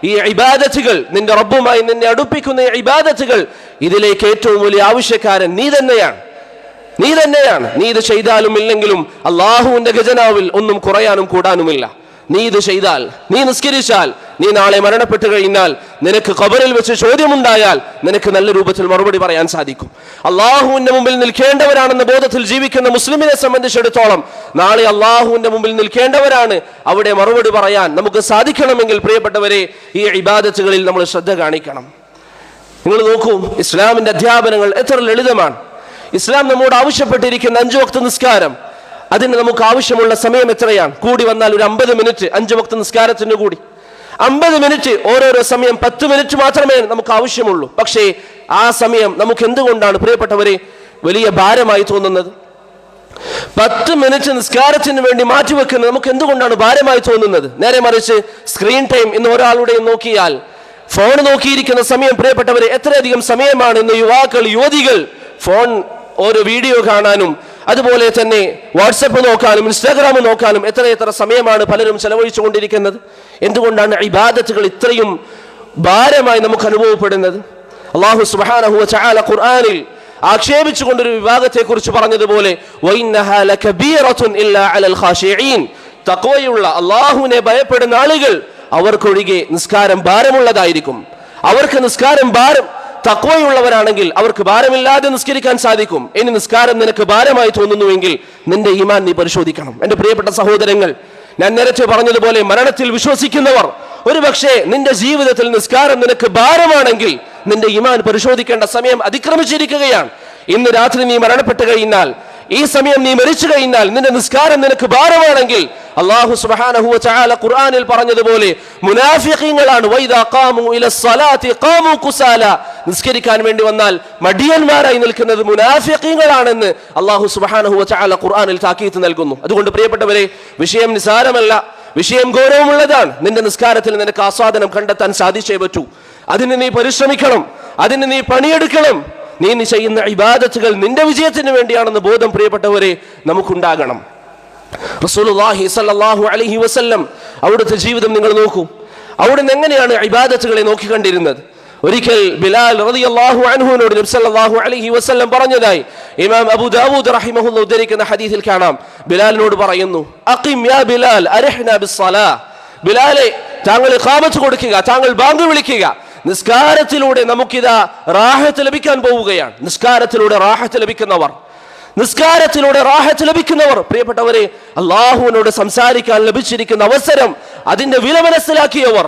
ഈ ഇബാദത്തുകൾ, നിന്റെ റബ്ബുമായി നിന്നെ അടുപ്പിക്കുന്ന ഇബാദത്തുകൾ, ഇതിലേക്ക് ഏറ്റവും വലിയ ആവശ്യക്കാരൻ നീ തന്നെയാണ്. നീ ഇത് ചെയ്താലും ഇല്ലെങ്കിലും അള്ളാഹുവിന്റെ ഖജനാവിൽ ഒന്നും കുറയാനും കൂടാനുമില്ല. നീ ഇത് ചെയ്താൽ, നീ നിസ്കരിച്ചാൽ, നീ നാളെ മരണപ്പെട്ടു കഴിഞ്ഞാൽ നിനക്ക് ഖബറിൽ വെച്ച് ചോദ്യമുണ്ടായാൽ നിനക്ക് നല്ല രൂപത്തിൽ മറുപടി പറയാൻ സാധിക്കും. അള്ളാഹുവിന്റെ മുമ്പിൽ നിൽക്കേണ്ടവരാണെന്ന ബോധത്തിൽ ജീവിക്കുന്ന മുസ്ലിമിനെ സംബന്ധിച്ചിടത്തോളം നാളെ അള്ളാഹുവിന്റെ മുമ്പിൽ നിൽക്കേണ്ടവരാണ്. അവിടെ മറുപടി പറയാൻ നമുക്ക് സാധിക്കണമെങ്കിൽ പ്രിയപ്പെട്ടവരെ, ഈ ഇബാദത്തുകളിൽ നമ്മൾ ശ്രദ്ധ കാണിക്കണം. നിങ്ങൾ നോക്കൂ, ഇസ്ലാമിന്റെ അധ്യാപനങ്ങൾ എത്ര ലളിതമാണ്. ഇസ്ലാം നമ്മോട് ആവശ്യപ്പെട്ടിരിക്കുന്ന 5 വക്ത് നിസ്കാരം, അതിന് നമുക്ക് ആവശ്യമുള്ള സമയം എത്രയാണ്? കൂടി വന്നാൽ ഒരു 50 മിനിറ്റ് 5 വക്ത് നിസ്കാരത്തിന് കൂടി 50 മിനിറ്റ്, ഓരോരോ സമയം 10 മിനിറ്റ് മാത്രമേ നമുക്ക് ആവശ്യമുള്ളൂ. പക്ഷേ ആ സമയം നമുക്ക് എന്തുകൊണ്ടാണ് പ്രിയപ്പെട്ടവരെ വലിയ ഭാരമായി തോന്നുന്നത്? 10 മിനിറ്റ് നിസ്കാരത്തിന് വേണ്ടി മാറ്റിവെക്കുന്നത് നമുക്ക് എന്തുകൊണ്ടാണ് ഭാരമായി തോന്നുന്നത്? നേരെ മറിച്ച് സ്ക്രീൻ ടൈം ഇന്ന് ഒരാളുടെയും നോക്കിയാൽ, ഫോൺ നോക്കിയിരിക്കുന്ന സമയം പ്രിയപ്പെട്ടവരെ എത്രയധികം സമയമാണ് ഇന്ന് യുവാക്കൾ, യുവതികൾ ഫോൺ ഓരോ വീഡിയോ കാണാനും അതുപോലെ തന്നെ വാട്സപ്പ് നോക്കാനും ഇൻസ്റ്റാഗ്രാം നോക്കാനും എത്ര സമയമാണ് പലരും ചെലവഴിച്ചു കൊണ്ടിരിക്കുന്നത്. എന്തുകൊണ്ടാണ് ഇബാദത്തുകൾ ഇത്രയും ഭാരമായി നമുക്ക് അനുഭവപ്പെടുന്നത്? അല്ലാഹു സുബ്ഹാനഹു വ തആല ഖുർആനിൽ ആക്ഷേപിച്ചുകൊണ്ടൊരു വിഭാഗത്തെ കുറിച്ച് പറഞ്ഞതുപോലെ, വഇന്നഹാ ലകബീറത്തുൻ ഇല്ലാ അലൽ ഖാശിഈൻ, തഖ്വയുള്ള അല്ലാഹുവിനെ ഭയപ്പെടുന്ന ആളുകൾ അവർക്കൊഴികെ നിസ്കാരം ഭാരമുള്ളതായിരിക്കും. അവർക്ക് നിസ്കാരം ഭാരം, തഖ്വയുള്ളവരാണെങ്കിൽ അവർക്ക് ഭാരമില്ലാതെ നിസ്കരിക്കാൻ സാധിക്കും. ഇനി നിസ്കാരം നിനക്ക് ഭാരമായി തോന്നുന്നുവെങ്കിൽ നിന്റെ ഈമാൻ നീ പരിശോധിക്കണം. എൻ്റെ പ്രിയപ്പെട്ട സഹോദരങ്ങൾ, ഞാൻ നേരത്തെ പറഞ്ഞതുപോലെ മരണത്തിൽ വിശ്വസിക്കുന്നവർ, ഒരുപക്ഷെ നിന്റെ ജീവിതത്തിൽ നിസ്കാരം നിനക്ക് ഭാരമാണെങ്കിൽ നിന്റെ ഈമാൻ പരിശോധിക്കേണ്ട സമയം അതിക്രമിച്ചിരിക്കുകയാണ്. ഇന്ന് രാത്രി നീ മരണപ്പെട്ടു കഴിഞ്ഞാൽ, ഈ സമയം നീ മരിച്ചു കഴിഞ്ഞാൽ നിന്റെ നിസ്കാരം നിനക്ക് ഭാരമാണെങ്കിൽ അല്ലാഹു സുബ്ഹാനഹു വ തആല ഖുർആനിൽ പറഞ്ഞതുപോലെ മുനാഫിഖീങ്ങളാണ്, വൈദാ ഖാമു ഇലസ്സലാത്തി ഖാമു കുസാല, നിസ്കരിക്കാൻ വേണ്ടി വന്നാൽ മടിയന്മാരായി നിൽക്കുന്നത് മുനാഫിഖീങ്ങളാണെന്ന് അല്ലാഹു സുബ്ഹാനഹു വ തആല ഖുർആനിൽ താക്കീത് നൽകുന്നു. അതുകൊണ്ട് പ്രിയപ്പെട്ടവരെ, വിഷയം നിസാരമല്ല, വിഷയം ഗൗരവമുള്ളതാണ്. നിന്റെ നിസ്കാരത്തിൽ നിനക്ക് ആസ്വാദനം കണ്ടെത്താൻ സാധിച്ചേ പറ്റൂ. അതിന് നീ പരിശ്രമിക്കണം, അതിന് നീ പണിയെടുക്കണം. നീ ചെയ്യുന്ന ഇബാദത്തുകൾ നിന്റെ വിജയത്തിന് വേണ്ടിയാണെന്ന് ബോധം പ്രിയപ്പെട്ടവരെ നമുക്കുണ്ടാകണം. റസൂലുള്ളാഹി സ്വല്ലല്ലാഹു അലൈഹി വസല്ലം അവിടുത്തെ ജീവിതം നിങ്ങൾ നോക്കൂ. അവിടുന്ന് എങ്ങനെയാണ് ഇബാദത്തുകളെ നോക്കിക്കണ്ടിരുന്നത്? ഒരിക്കൽ ബിലാൽ റളിയല്ലാഹു അൻഹുവിനോട് നബി സല്ലല്ലാഹു അലൈഹി വസല്ലം പറഞ്ഞതായി ഇമാം അബൂ ദാവൂദ് റഹിമഹുല്ലാഹ് ഉദ്ധരിക്കുന്ന ഹദീസിൽ കാണാം. ബിലാലിനോട് പറയുന്നു, അഖിം യാ ബിലാൽ അരിഹ്നാ ബിസ്സലാ, ബിലാലെ താങ്കൾ ഇഖാമത്ത് കൊടുക്കുക, താങ്കൾ ബാങ്ക് വിളിക്കുക. നിസ്കാരത്തിലൂടെ നമുക്കിതാ റാഹത്ത് ലഭിക്കാൻ പോവുകയാണ്. നിസ്കാരത്തിലൂടെ റാഹത്ത് ലഭിക്കുന്നവർ പ്രിയപ്പെട്ടവരെ, അള്ളാഹുവിനോട് സംസാരിക്കാൻ ലഭിച്ചിരിക്കുന്ന അവസരം, അതിന്റെ വില മനസ്സിലാക്കിയവർ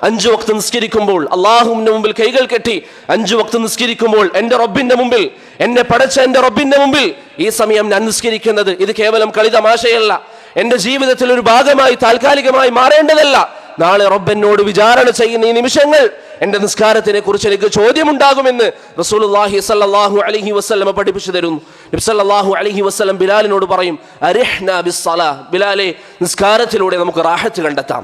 5 വക്ത് നിസ്കരിക്കുമ്പോൾ അള്ളാഹുവിന്റെ മുമ്പിൽ കൈകൾ കെട്ടി 5 വക്ത് നിസ്കരിക്കുമ്പോൾ എൻ്റെ റബ്ബിന്റെ മുമ്പിൽ, എന്നെ പടച്ച എൻ്റെ റബ്ബിന്റെ മുമ്പിൽ ഈ സമയം ഞാൻ നിസ്കരിക്കുന്നത് ഇത് കേവലം കളിതമാശയല്ല, എൻ്റെ ജീവിതത്തിൽ ഒരു ഭാഗമായി താൽക്കാലികമായി മാറേണ്ടതല്ല. നാളെ റബ്ബ് എന്നോട് വിചാരണ ചെയ്യുന്ന ഈ നിമിഷങ്ങൾ എൻ്റെ നിസ്കാരത്തിനെ കുറിച്ച് എനിക്ക് ചോദ്യമുണ്ടാകുമെന്ന് റസൂലുള്ളാഹി സ്വല്ലല്ലാഹു അലൈഹി വസല്ലം പഠിപ്പിച്ചു തരുന്നു. നബി സല്ലല്ലാഹു അലൈഹി വസല്ലം ബിലാലിനോട് പറയും, അരിഹ്നാ ബിസ്സലാ, ബിലാലെ നിസ്കാരത്തിലൂടെ നമുക്ക് റാഹത്ത് കണ്ടെത്താം.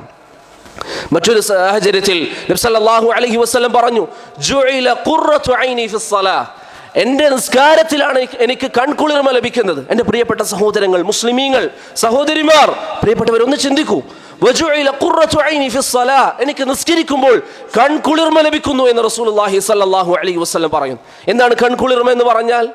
മറ്റൊരു സാഹചര്യത്തിൽ നബി സല്ലല്ലാഹു അലൈഹി വസല്ലം പറഞ്ഞു, ജുഇല ഖുർറതു ഐനി ഫിസ്സലാ, എൻ്റെ നിസ്കാരത്തിലാണ് എനിക്ക് കൺകുളിർമ ലഭിക്കുന്നത്. എൻ്റെ പ്രിയപ്പെട്ട സഹോദരങ്ങൾ, മുസ്ലിമീങ്ങൾ, സഹോദരിമാർ, പ്രിയപ്പെട്ടവരൊന്ന് ചിന്തിക്കൂ. വജുഇല ഖുർറതു ഐനി ഫിസ്സലാ, എനിക്ക് നിസ്കരിക്കുമ്പോൾ കൺകുളിർമ ലഭിക്കുന്നു എന്ന് റസൂലുള്ളാഹി സ്വല്ലല്ലാഹു അലൈഹി വസല്ലം പറയുന്നു. എന്താണ് കൺകുളിർമ എന്ന് പറഞ്ഞാൽ?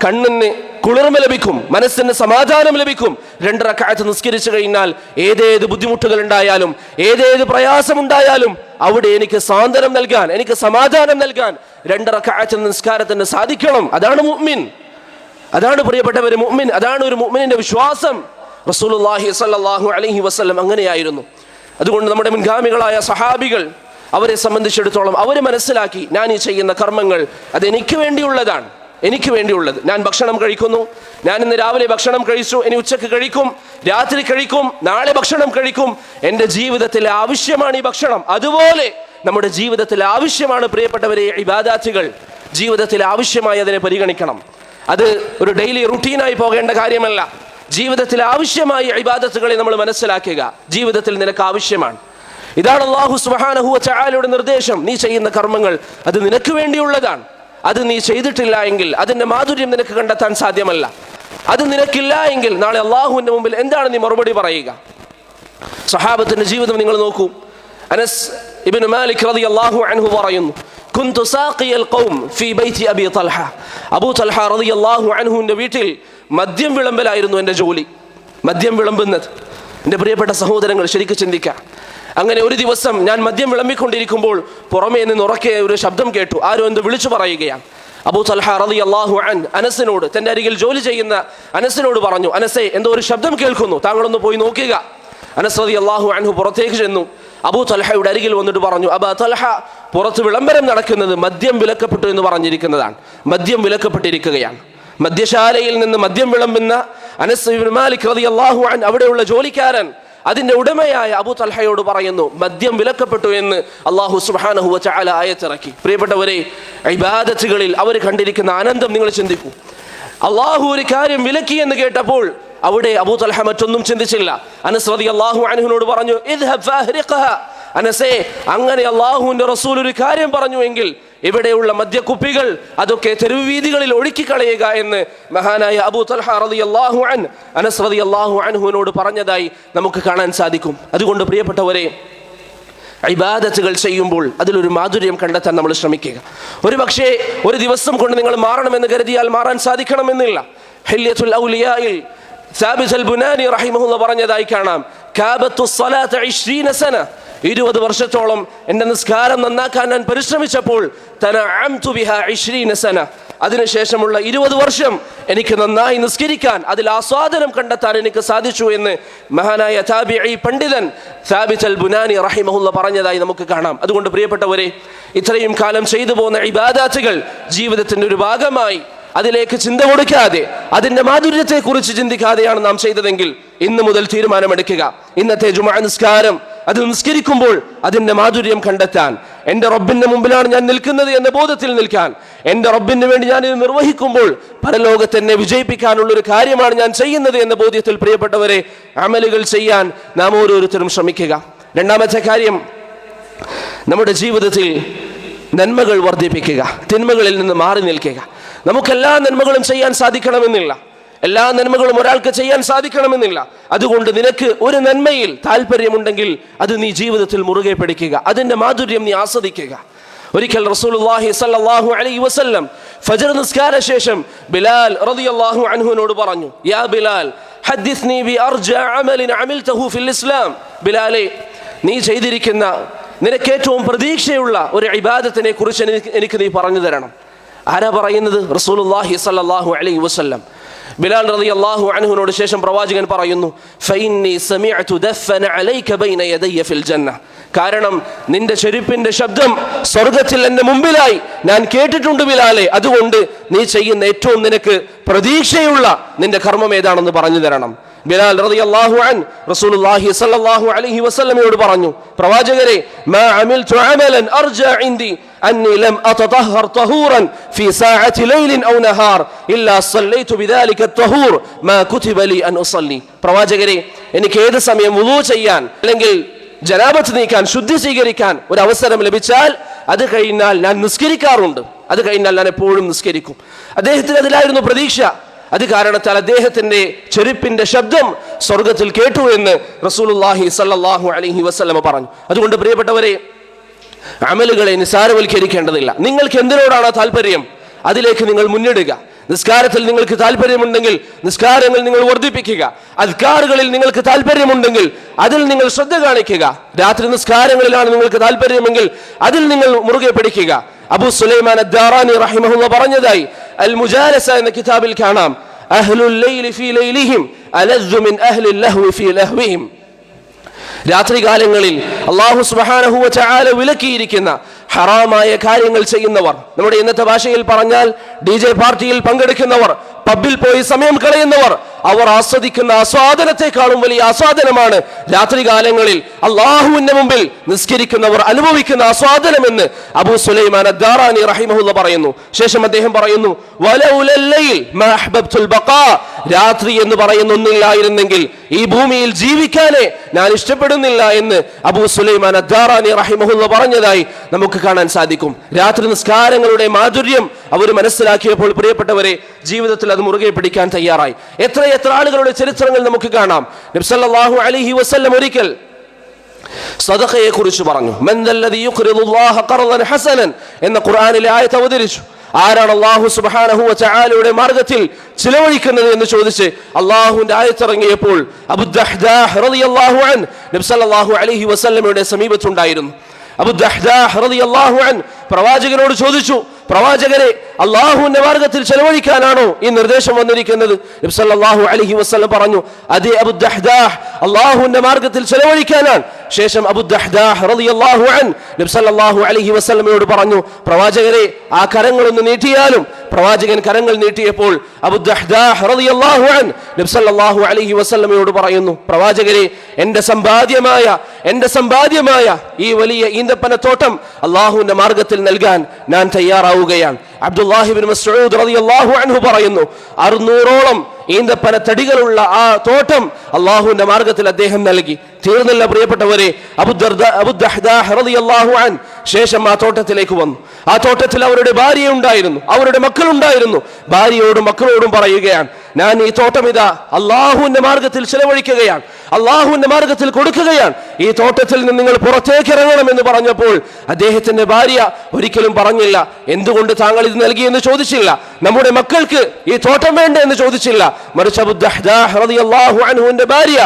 കണ്ണിന് കുളിർമ ലഭിക്കും, മനസ്സിന് സമാധാനം ലഭിക്കും. 2 റക്അത്ത് നിസ്കരിച്ചു കഴിഞ്ഞാൽ ഏതേത് ബുദ്ധിമുട്ടുകൾ ഉണ്ടായാലും, ഏതേത് പ്രയാസമുണ്ടായാലും അവിടെ എനിക്ക് സാന്ത്വനം നൽകാൻ, എനിക്ക് സമാധാനം നൽകാൻ 2 റക്അത്ത് നിസ്കാരത്തിന് സാധിക്കണം. അതാണ് മുഅ്മിൻ, അതാണ് പ്രിയപ്പെട്ടവരെ മുഅ്മിൻ, അതാണ് ഒരു മുഅ്മിനിന്റെ വിശ്വാസം. റസൂലുള്ളാഹി സ്വല്ലല്ലാഹു അലൈഹി വസല്ലം അങ്ങനെയായിരുന്നു. അതുകൊണ്ട് നമ്മുടെ മുൻഗാമികളായ സഹാബികൾ, അവരെ സംബന്ധിച്ചിടത്തോളം അവർ മനസ്സിലാക്കി, ഞാൻ ഈ ചെയ്യുന്ന കർമ്മങ്ങൾ അത് എനിക്ക് വേണ്ടിയുള്ളതാണ്, എനിക്ക് വേണ്ടിയുള്ളത്. ഞാൻ ഭക്ഷണം കഴിക്കുന്നു, ഞാൻ ഇന്ന് രാവിലെ ഭക്ഷണം കഴിച്ചു, ഇനി ഉച്ചക്ക് കഴിക്കും, രാത്രി കഴിക്കും, നാളെ ഭക്ഷണം കഴിക്കും. എൻ്റെ ജീവിതത്തിലെ ആവശ്യമാണ് ഈ ഭക്ഷണം. അതുപോലെ നമ്മുടെ ജീവിതത്തിൽ ആവശ്യമാണ് പ്രിയപ്പെട്ടവരെ ഇബാദാത്തുകൾ. ജീവിതത്തിൽ ആവശ്യമായി അതിനെ പരിഗണിക്കണം. അത് ഒരു ഡെയിലി റുട്ടീനായി പോകേണ്ട കാര്യമല്ല. ജീവിതത്തിൽ ആവശ്യമായി ഇബാദത്തുകളെ നമ്മൾ മനസ്സിലാക്കുക. ജീവിതത്തിൽ നിനക്ക് ആവശ്യമാണ്. ഇതാണ് അല്ലാഹു സുബ്ഹാനഹു വ തആലയുടെ നിർദ്ദേശം. നീ ചെയ്യുന്ന കർമ്മങ്ങൾ അത് നിനക്ക് വേണ്ടിയുള്ളതാണ്. അത് നീ ചെയ്തിട്ടില്ല എങ്കിൽ അതിൻ്റെ മാധുര്യം നിനക്ക് കണ്ടെത്താൻ സാധ്യമല്ല. അത് നിനക്കില്ല എങ്കിൽ നാളെ അള്ളാഹുവിൻ്റെ മുമ്പിൽ എന്താണ് നീ മറുപടി പറയുക? സഹാബത്തിന്റെ ജീവിതം നിങ്ങൾ നോക്കൂ. അനസ് ഇബ്നു മാലിക് റളിയല്ലാഹു അൻഹു പറയുന്നു, കുന്തു സാഖിയൽ ഖൗം ഫീ ബൈതി അബി തൽഹ. അബൂ തൽഹ റളിയല്ലാഹു അൻഹുവിൻ്റെ വീട്ടിൽ മദ്യം വിളമ്പലായിരുന്നു എൻ്റെ ജോലി. മദ്യം വിളമ്പുന്നത്. എൻ്റെ പ്രിയപ്പെട്ട സഹോദരങ്ങൾ, ശരിക്കും ചിന്തിക്കുക. അങ്ങനെ ഒരു ദിവസം ഞാൻ മദ്യം വിളമ്പിക്കൊണ്ടിരിക്കുമ്പോൾ പുറമേ നിന്ന് ഉറക്കെ ഒരു ശബ്ദം കേട്ടു. ആരോ എന്ത് വിളിച്ചു പറയുകയാണ്. അബൂ തൽഹ റളിയല്ലാഹു അൻഹു അനസിനോട്, തൻ്റെ അരികിൽ ജോലി ചെയ്യുന്ന അനസിനോട് പറഞ്ഞു, അനസേ, എന്തോ ഒരു ശബ്ദം കേൾക്കുന്നു, താങ്കളൊന്ന് പോയി നോക്കുക. അനസ് റളിയല്ലാഹു അൻഹു പുറത്തേക്ക് ചെന്നു. അബൂ തൽഹയുടെ അരികിൽ വന്നിട്ട് പറഞ്ഞു, അബൂ തൽഹ, പുറത്ത് വിളംബരം നടക്കുന്നത് മദ്യം വിലക്കപ്പെട്ടു എന്ന് പറഞ്ഞിരിക്കുന്നതാണ്. മദ്യം വിലക്കപ്പെട്ടിരിക്കുകയാണ്. മദ്യശാലയിൽ നിന്ന് മദ്യം വിളമ്പുന്ന അനസ് ഇബ്നു മാലിക് റളിയല്ലാഹു അൻഹു, അവിടെയുള്ള ജോലിക്കാരൻ, അതിൻ്റെ ഉടമയായ അബൂ തൽഹയോട് പറയുന്നു, മദ്യം വിലക്കപ്പെട്ടു എന്ന് അല്ലാഹു സുബ്ഹാനഹു വ തആല ആയത്തിറക്കി. പ്രിയപ്പെട്ടവരെ, ഇബാദത്തുകളിൽ അവർ കണ്ടിരിക്കുന്ന ആനന്ദം നിങ്ങൾ ചിന്തിക്കൂ. അല്ലാഹു ഒരു കാര്യം വിലക്കി എന്ന് കേട്ടപ്പോൾ അവിടെ അബൂ തൽഹ മറ്റൊന്നും ചിന്തിച്ചില്ല. അനസ് റളിയല്ലാഹു അൻഹുവിനോട് പറഞ്ഞു, ഇദ്ഹബ് ഫഅഹ്രിഖഹ. അനസേ, അങ്ങനെ അല്ലാഹുവിൻ്റെ റസൂൽ ഒരു കാര്യം പറഞ്ഞു എങ്കിൽ ഇവിടെയുള്ള മദ്യക്കുപ്പികൾ അതൊക്കെ തെരുവ് വീതികളിൽ ഒഴുക്കിക്കളയുക എന്ന് മഹാനായ അബൂ തൽഹ റളിയല്ലാഹു അൻഹു അനസ് റളിയല്ലാഹു അൻഹുവിനോട് പറഞ്ഞതായി നമുക്ക് കാണാൻ സാധിക്കും. അതുകൊണ്ട് പ്രിയപ്പെട്ടവരെ, ഇബാദത്തുകൾ ചെയ്യുമ്പോൾ അതിലൊരു മാധുര്യം കണ്ടെത്താൻ നമ്മൾ ശ്രമിക്കുക. ഒരു പക്ഷേ ഒരു ദിവസം കൊണ്ട് നിങ്ങൾ മാറണമെന്ന് കരുതിയാൽ മാറാൻ സാധിക്കണമെന്നില്ല. ഹില്യത്തുൽ ഔലിയായിൽ സാബിത് അൽ ബുനാനി റഹിമഹുല്ലാഹ് പറഞ്ഞതായി കാണാം, കാബത്തു സ്വലാത 20 സന, 20 വർഷത്തോളം എൻ്റെ നിസ്കാരം നന്നാക്കാൻ ഞാൻ പരിശ്രമിച്ചപ്പോൾ തനഅംതു ബിഹാ 20 സന, അതിനുശേഷമുള്ള 20 വർഷം എനിക്ക് നന്നായി നിസ്കരിക്കാൻ, അതിൽ ആസ്വാദനം കണ്ടെത്താൻ എനിക്ക് സാധിച്ചു എന്ന് മഹാനായ താബിഈ പണ്ഡിതൻ സാബിത് അൽ ബുനാനി റഹിമഹുല്ലാഹ് പറഞ്ഞതായി നമുക്ക് കാണാം. അതുകൊണ്ട് പ്രിയപ്പെട്ടവരെ, ഇത്രയും കാലം ചെയ്തു പോകുന്ന ഇബാദത്തുകൾ ജീവിതത്തിൻ്റെ ഒരു ഭാഗമായി അതിലേക്ക് ചിന്ത കൊടുക്കാതെ, അതിൻ്റെ മാധുര്യത്തെക്കുറിച്ച് ചിന്തിക്കാതെയാണ് നാം ചെയ്തതെങ്കിൽ ഇന്ന് മുതൽ തീരുമാനമെടുക്കുക. ഇന്നത്തെ ജുമുഅ നിസ്കാരം, അത് നിസ്കരിക്കുമ്പോൾ അതിൻ്റെ മാധുര്യം കണ്ടെത്താൻ, എൻ്റെ റബ്ബിൻ്റെ മുമ്പിലാണ് ഞാൻ നിൽക്കുന്നത് എന്ന ബോധത്തിൽ നിൽക്കാൻ, എൻ്റെ റബ്ബിന് വേണ്ടി ഞാൻ ഇത് നിർവഹിക്കുമ്പോൾ പരലോകത്ത് എന്നെ വിജയിപ്പിക്കാനുള്ളൊരു കാര്യമാണ് ഞാൻ ചെയ്യുന്നത് എന്ന ബോധ്യത്തിൽ പ്രിയപ്പെട്ടവരെ അമലുകൾ ചെയ്യാൻ നാം ഓരോരുത്തരും ശ്രമിക്കുക. രണ്ടാമത്തെ കാര്യം, നമ്മുടെ ജീവിതത്തിൽ നന്മകൾ വർദ്ധിപ്പിക്കുക, തിന്മകളിൽ നിന്ന് മാറി നിൽക്കുക. നമുക്കെല്ലാ നന്മകളും ചെയ്യാൻ സാധിക്കണമെന്നില്ല, എല്ലാ നന്മകളും ഒരാൾക്ക് ചെയ്യാൻ സാധിക്കണമെന്നില്ല. അതുകൊണ്ട് നിനക്ക് ഒരു നന്മയിൽ താല്പര്യമുണ്ടെങ്കിൽ അത് നീ ജീവിതത്തിൽ മുറുകെ പിടിക്കുക, അതിൻ്റെ മാധുര്യം നീ ആസ്വദിക്കുക. ഒരിക്കൽ റസൂലുള്ളാഹി സ്വല്ലല്ലാഹു അലൈഹി വസല്ലം ഫജ്ർ നിസ്കാര ശേഷം ബിലാൽ റളിയല്ലാഹു അൻഹുവിനോട് പറഞ്ഞു, യാ ബിലാൽ, ഹദ്ദിസ്നി ബി അർജഅ അമലിൻ അമിൽതഹു ഫിൽ ഇസ്ലാം. ബിലാലെ, നീ ചെയ്തിരിക്കുന്ന നിനക്ക് ഏറ്റവും പ്രതീക്ഷയുള്ള ഒരു ഇബാദത്തിനെ കുറിച്ച് എനിക്ക് നീ പറഞ്ഞു തരണം. ആരാ പറയുന്നത്? റസൂലുള്ളാഹി സ്വല്ലല്ലാഹു അലൈഹി വസല്ലം. ബിലാൽ റളിയല്ലാഹു അൻഹുവിനോട് ശേഷം പ്രവാചകൻ പറയുന്നു, ഫഇന്നി സമിഅതു ദഫന അലൈക ബൈന യദയ്യ ഫിൽ ജന്ന. കാരണം നിന്റെ ചെരുപ്പിന്റെ ശബ്ദം സ്വർഗ്ഗത്തിൽ എൻ്റെ മുമ്പിലായി ഞാൻ കേട്ടിട്ടുണ്ട് ബിലാലെ. അതുകൊണ്ട് നീ ചെയ്യുന്ന ഏറ്റവും നിനക്ക് പ്രതീക്ഷയുള്ള നിന്റെ കർമ്മം ഏതാണെന്ന് പറഞ്ഞു തരണം. ബിലാൽ റളിയല്ലാഹു അൻഹു റസൂലുള്ളാഹി സ്വല്ലല്ലാഹു അലൈഹി വസല്ലമയോട് പറഞ്ഞു, പ്രവാചകരെ, മാ അമിൽതു അമലൻ അർജഅ ഇൻദി അന്നി ലം അതതഹർ തഹൂറൻ ഫീ സഅതി ലൈലിൻ ഔ നഹാർ ഇല്ലാ സല്ലൈതു ബിദാലിക അത്തഹൂർ മാ കുതിബ ലി അൻ ഉസല്ലി. പ്രവാചകരെ, എനിക്ക് ഏത് സമയം വുളൂ ചെയ്യാൻ അല്ലെങ്കിൽ ജനാബത്ത് നീക്കാൻ, ശുദ്ധി സ്വീകരിക്കാൻ ഒരു അവസരം ലഭിച്ചാൽ അത് കഴിഞ്ഞാൽ ഞാൻ നിസ്കരിക്കാറുണ്ട്, അത് കഴിഞ്ഞാൽ ഞാൻ എപ്പോഴും നിസ്കരിക്കും. അദ്ദേഹത്തിന് അതിലായിരുന്നു പ്രതീക്ഷ. അത് കാരണത്താൽ അദ്ദേഹത്തിന്റെ ചെരുപ്പിന്റെ ശബ്ദം സ്വർഗത്തിൽ കേട്ടു എന്ന് റസൂലുള്ളാഹി സ്വല്ലല്ലാഹു അലൈഹി വസല്ലം പറഞ്ഞു. അതുകൊണ്ട് പ്രിയപ്പെട്ടവരെ, അമലുകളെ നിസാരവൽക്കരിക്കേണ്ടതില്ല. നിങ്ങൾക്ക് എന്തിനോടാണോ താല്പര്യം അതിലേക്ക് നിങ്ങൾ മുന്നിടുക. നിസ്കാരത്തിൽ നിങ്ങൾക്ക് താല്പര്യമുണ്ടെങ്കിൽ നിസ്കാരങ്ങൾ നിങ്ങൾ വർദ്ധിപ്പിക്കുക. അദ്കാറുകളിൽ നിങ്ങൾക്ക് താല്പര്യമുണ്ടെങ്കിൽ അതിൽ നിങ്ങൾ ശ്രദ്ധ കാണിക്കുക. രാത്രി നിസ്കാരങ്ങളിലാണ് നിങ്ങൾക്ക് താല്പര്യമെങ്കിൽ അതിൽ നിങ്ങൾ മുറുകെ പിടിക്കുക. അബൂ സുലൈമാൻ അദ്ദാറാനി റഹിമഹുല്ലാഹ് പറഞ്ഞതായി അൽ മുജാലസ എന്ന കിതാബിൽ കാണാം, അഹ്ലുൽ ലൈലി ഫീ ലൈലിഹിം അലദ്ദു മിൻ അഹ്ലിൽ ലഹ്വി ഫീ ലഹ്വിഹിം. രാത്രികാലങ്ങളിൽ അല്ലാഹു സുബ്ഹാനഹു വ തആല വിലക്കിയിരിക്കുന്ന ഹറാമായ കാര്യങ്ങൾ ചെയ്യുന്നവർ, നമ്മുടെ ഇന്നത്തെ ഭാഷയിൽ പറഞ്ഞാൽ DJ പാർട്ടിയിൽ പങ്കെടുക്കുന്നവർ, പബ്ബിൽ പോയി സമയം കളയുന്നവർ, അവർ ആസ്വദിക്കുന്ന ആസ്വാദനത്തെക്കാളും വലിയ ആസ്വാദനമാണ് രാത്രികാലങ്ങളിൽ അള്ളാഹുവിന്റെ മുമ്പിൽ നിസ്കരിക്കുന്നവർ അനുഭവിക്കുന്ന ആസ്വാദനമെന്ന് അബൂ സുലൈമാൻ അദ്ദാറാനി റഹിമഹുല്ല പറയുന്നു. ശേഷം അദ്ദേഹം പറയുന്നു, വലൗലല്ലൈൽ മാ അഹ്ബബ്തുൽ ബഖാ, രാത്രി എന്ന് പറയുന്ന ഒന്നില്ലായിരുന്നെങ്കിൽ ഈ ഭൂമിയിൽ ജീവിക്കാനേ ഞാൻ ഇഷ്ടപ്പെടുന്നില്ല എന്ന് അബൂ സുലൈമാൻ അദ്ദാറാനി റഹിമഹുല്ല പറഞ്ഞതായി നമുക്ക് കാണാൻ സാധിക്കും. രാത്രി നിസ്കാരങ്ങളുടെ മാധുര്യം അവർ മനസ്സിലാക്കിയപ്പോൾ പ്രിയപ്പെട്ടവരെ ജീവിതത്തിൽ അത് മുറുകെ പിടിക്കാൻ തയ്യാറായി. എത്ര ആളുകളുടെ ചരിത്രങ്ങൾ നമുക്ക് കാണാം. നബി സല്ലല്ലാഹു അലൈഹി വസല്ലം ഒരിക്കൽ സദഖയെ കുറിച്ച് പറഞ്ഞു. മൻ ദല്ലദി യുഖ്രിദുല്ലാഹ ഖർദൻ ഹസനൻ എന്ന ഖുർആനിലെ ആയത്ത് അവതരിച്ചു. ആരാണ് അല്ലാഹു സുബ്ഹാനഹു വ തആലയുടെ മാർഗ്ഗത്തിൽ ചിലവഴിക്കുന്നത് എന്ന് ചോദിച്ച് അല്ലാഹുവിന്റെ ആയത്ത് ഇറങ്ങിയപ്പോൾ അബൂ ദഹ്ദാഹ് റളിയല്ലാഹു അൻഹു നബി സല്ലല്ലാഹു അലൈഹി വസല്ലമയുടെ സമീപത്തുണ്ടായിരുന്നു. അബൂ ദഹ്ദാഹ് റളിയല്ലാഹു അൻഹു പ്രവാചകനോട് ചോദിച്ചു, പ്രവാചകരെ, അള്ളാഹുവിന്റെ മാർഗ്ഗത്തിൽ ചെലവഴിക്കാനാണോ ഈ നിർദ്ദേശം വന്നിരിക്കുന്നത്? നബി സല്ലല്ലാഹു അലൈഹി വസല്ലം പറഞ്ഞു, അതെ അബൂ ദഹ്ദാഹ്, അള്ളാഹുവിന്റെ മാർഗ്ഗത്തിൽ ചെലവഴിക്കാനാണ്. ശേഷം അബൂ ദഹ്ദാഹ് റളിയല്ലാഹു അൻഹു നബി സല്ലല്ലാഹു അലൈഹി വസല്ലമയോട് പറഞ്ഞു, പ്രവാചകരെ, ആ കരങ്ങളൊന്ന് നീട്ടിയാലും. പ്രവാചകൻ കരങ്ങൾ നീട്ടിയപ്പോൾ അബൂ ദഹ്ദാഹ് റളിയല്ലാഹു അൻഹു നബി സല്ലല്ലാഹു അലൈഹി വസല്ലമയോട് പറയുന്നു, പ്രവാചകരെ, എന്റെ സമ്പാദ്യമായ ഈ വലിയ ഈന്തപ്പനത്തോട്ടം അള്ളാഹുവിന്റെ മാർഗ്ഗത്തിൽ നൽകാൻ ഞാൻ തയ്യാറാവുകയാണ്. അബ്ദുല്ലാഹി ഇബ്നു മസ്ഊദ് റളിയല്ലാഹു അൻഹു പറയുന്നു, 600ഓളം ഈന്തപ്പന തടികളുള്ള ആ തോട്ടം അള്ളാഹുവിന്റെ മാർഗ്ഗത്തിൽ അദ്ദേഹം നൽകി. തീർന്നില്ല പ്രിയപ്പെട്ടവരെ, അബൂ ദഹ്ദാഹ് റളിയല്ലാഹു അൻഹു ശേഷം ആ തോട്ടത്തിലേക്ക് വന്നു. ആ തോട്ടത്തിൽ അവരുടെ ഭാര്യ ഉണ്ടായിരുന്നു, അവരുടെ മക്കളുണ്ടായിരുന്നു. ഭാര്യയോടും മക്കളോടും പറയുകയാണ്, ഞാൻ ഈ തോട്ടം ഇതാ അള്ളാഹുവിന്റെ മാർഗ്ഗത്തിൽ ചിലവഴിക്കുകയാണ്, അള്ളാഹുവിന്റെ മാർഗ്ഗത്തിൽ കൊടുക്കുകയാണ്. ഈ തോട്ടത്തിൽ നിന്ന് നിങ്ങൾ പുറത്തേക്ക് ഇറങ്ങണം എന്ന് പറഞ്ഞപ്പോൾ അദ്ദേഹത്തിന്റെ ഭാര്യ ഒരിക്കലും പറഞ്ഞില്ല, എന്തുകൊണ്ട് താങ്കൾ ഇത് നൽകിയെന്ന് ചോദിച്ചില്ല. നമ്മുടെ മക്കൾക്ക് ഈ തോട്ടം വേണ്ട എന്ന് ചോദിച്ചില്ല. മറിച്ച് അബൂ ദഹ്ദാഹ് റളിയല്ലാഹു അൻഹുവിന്റെ ഭാര്യ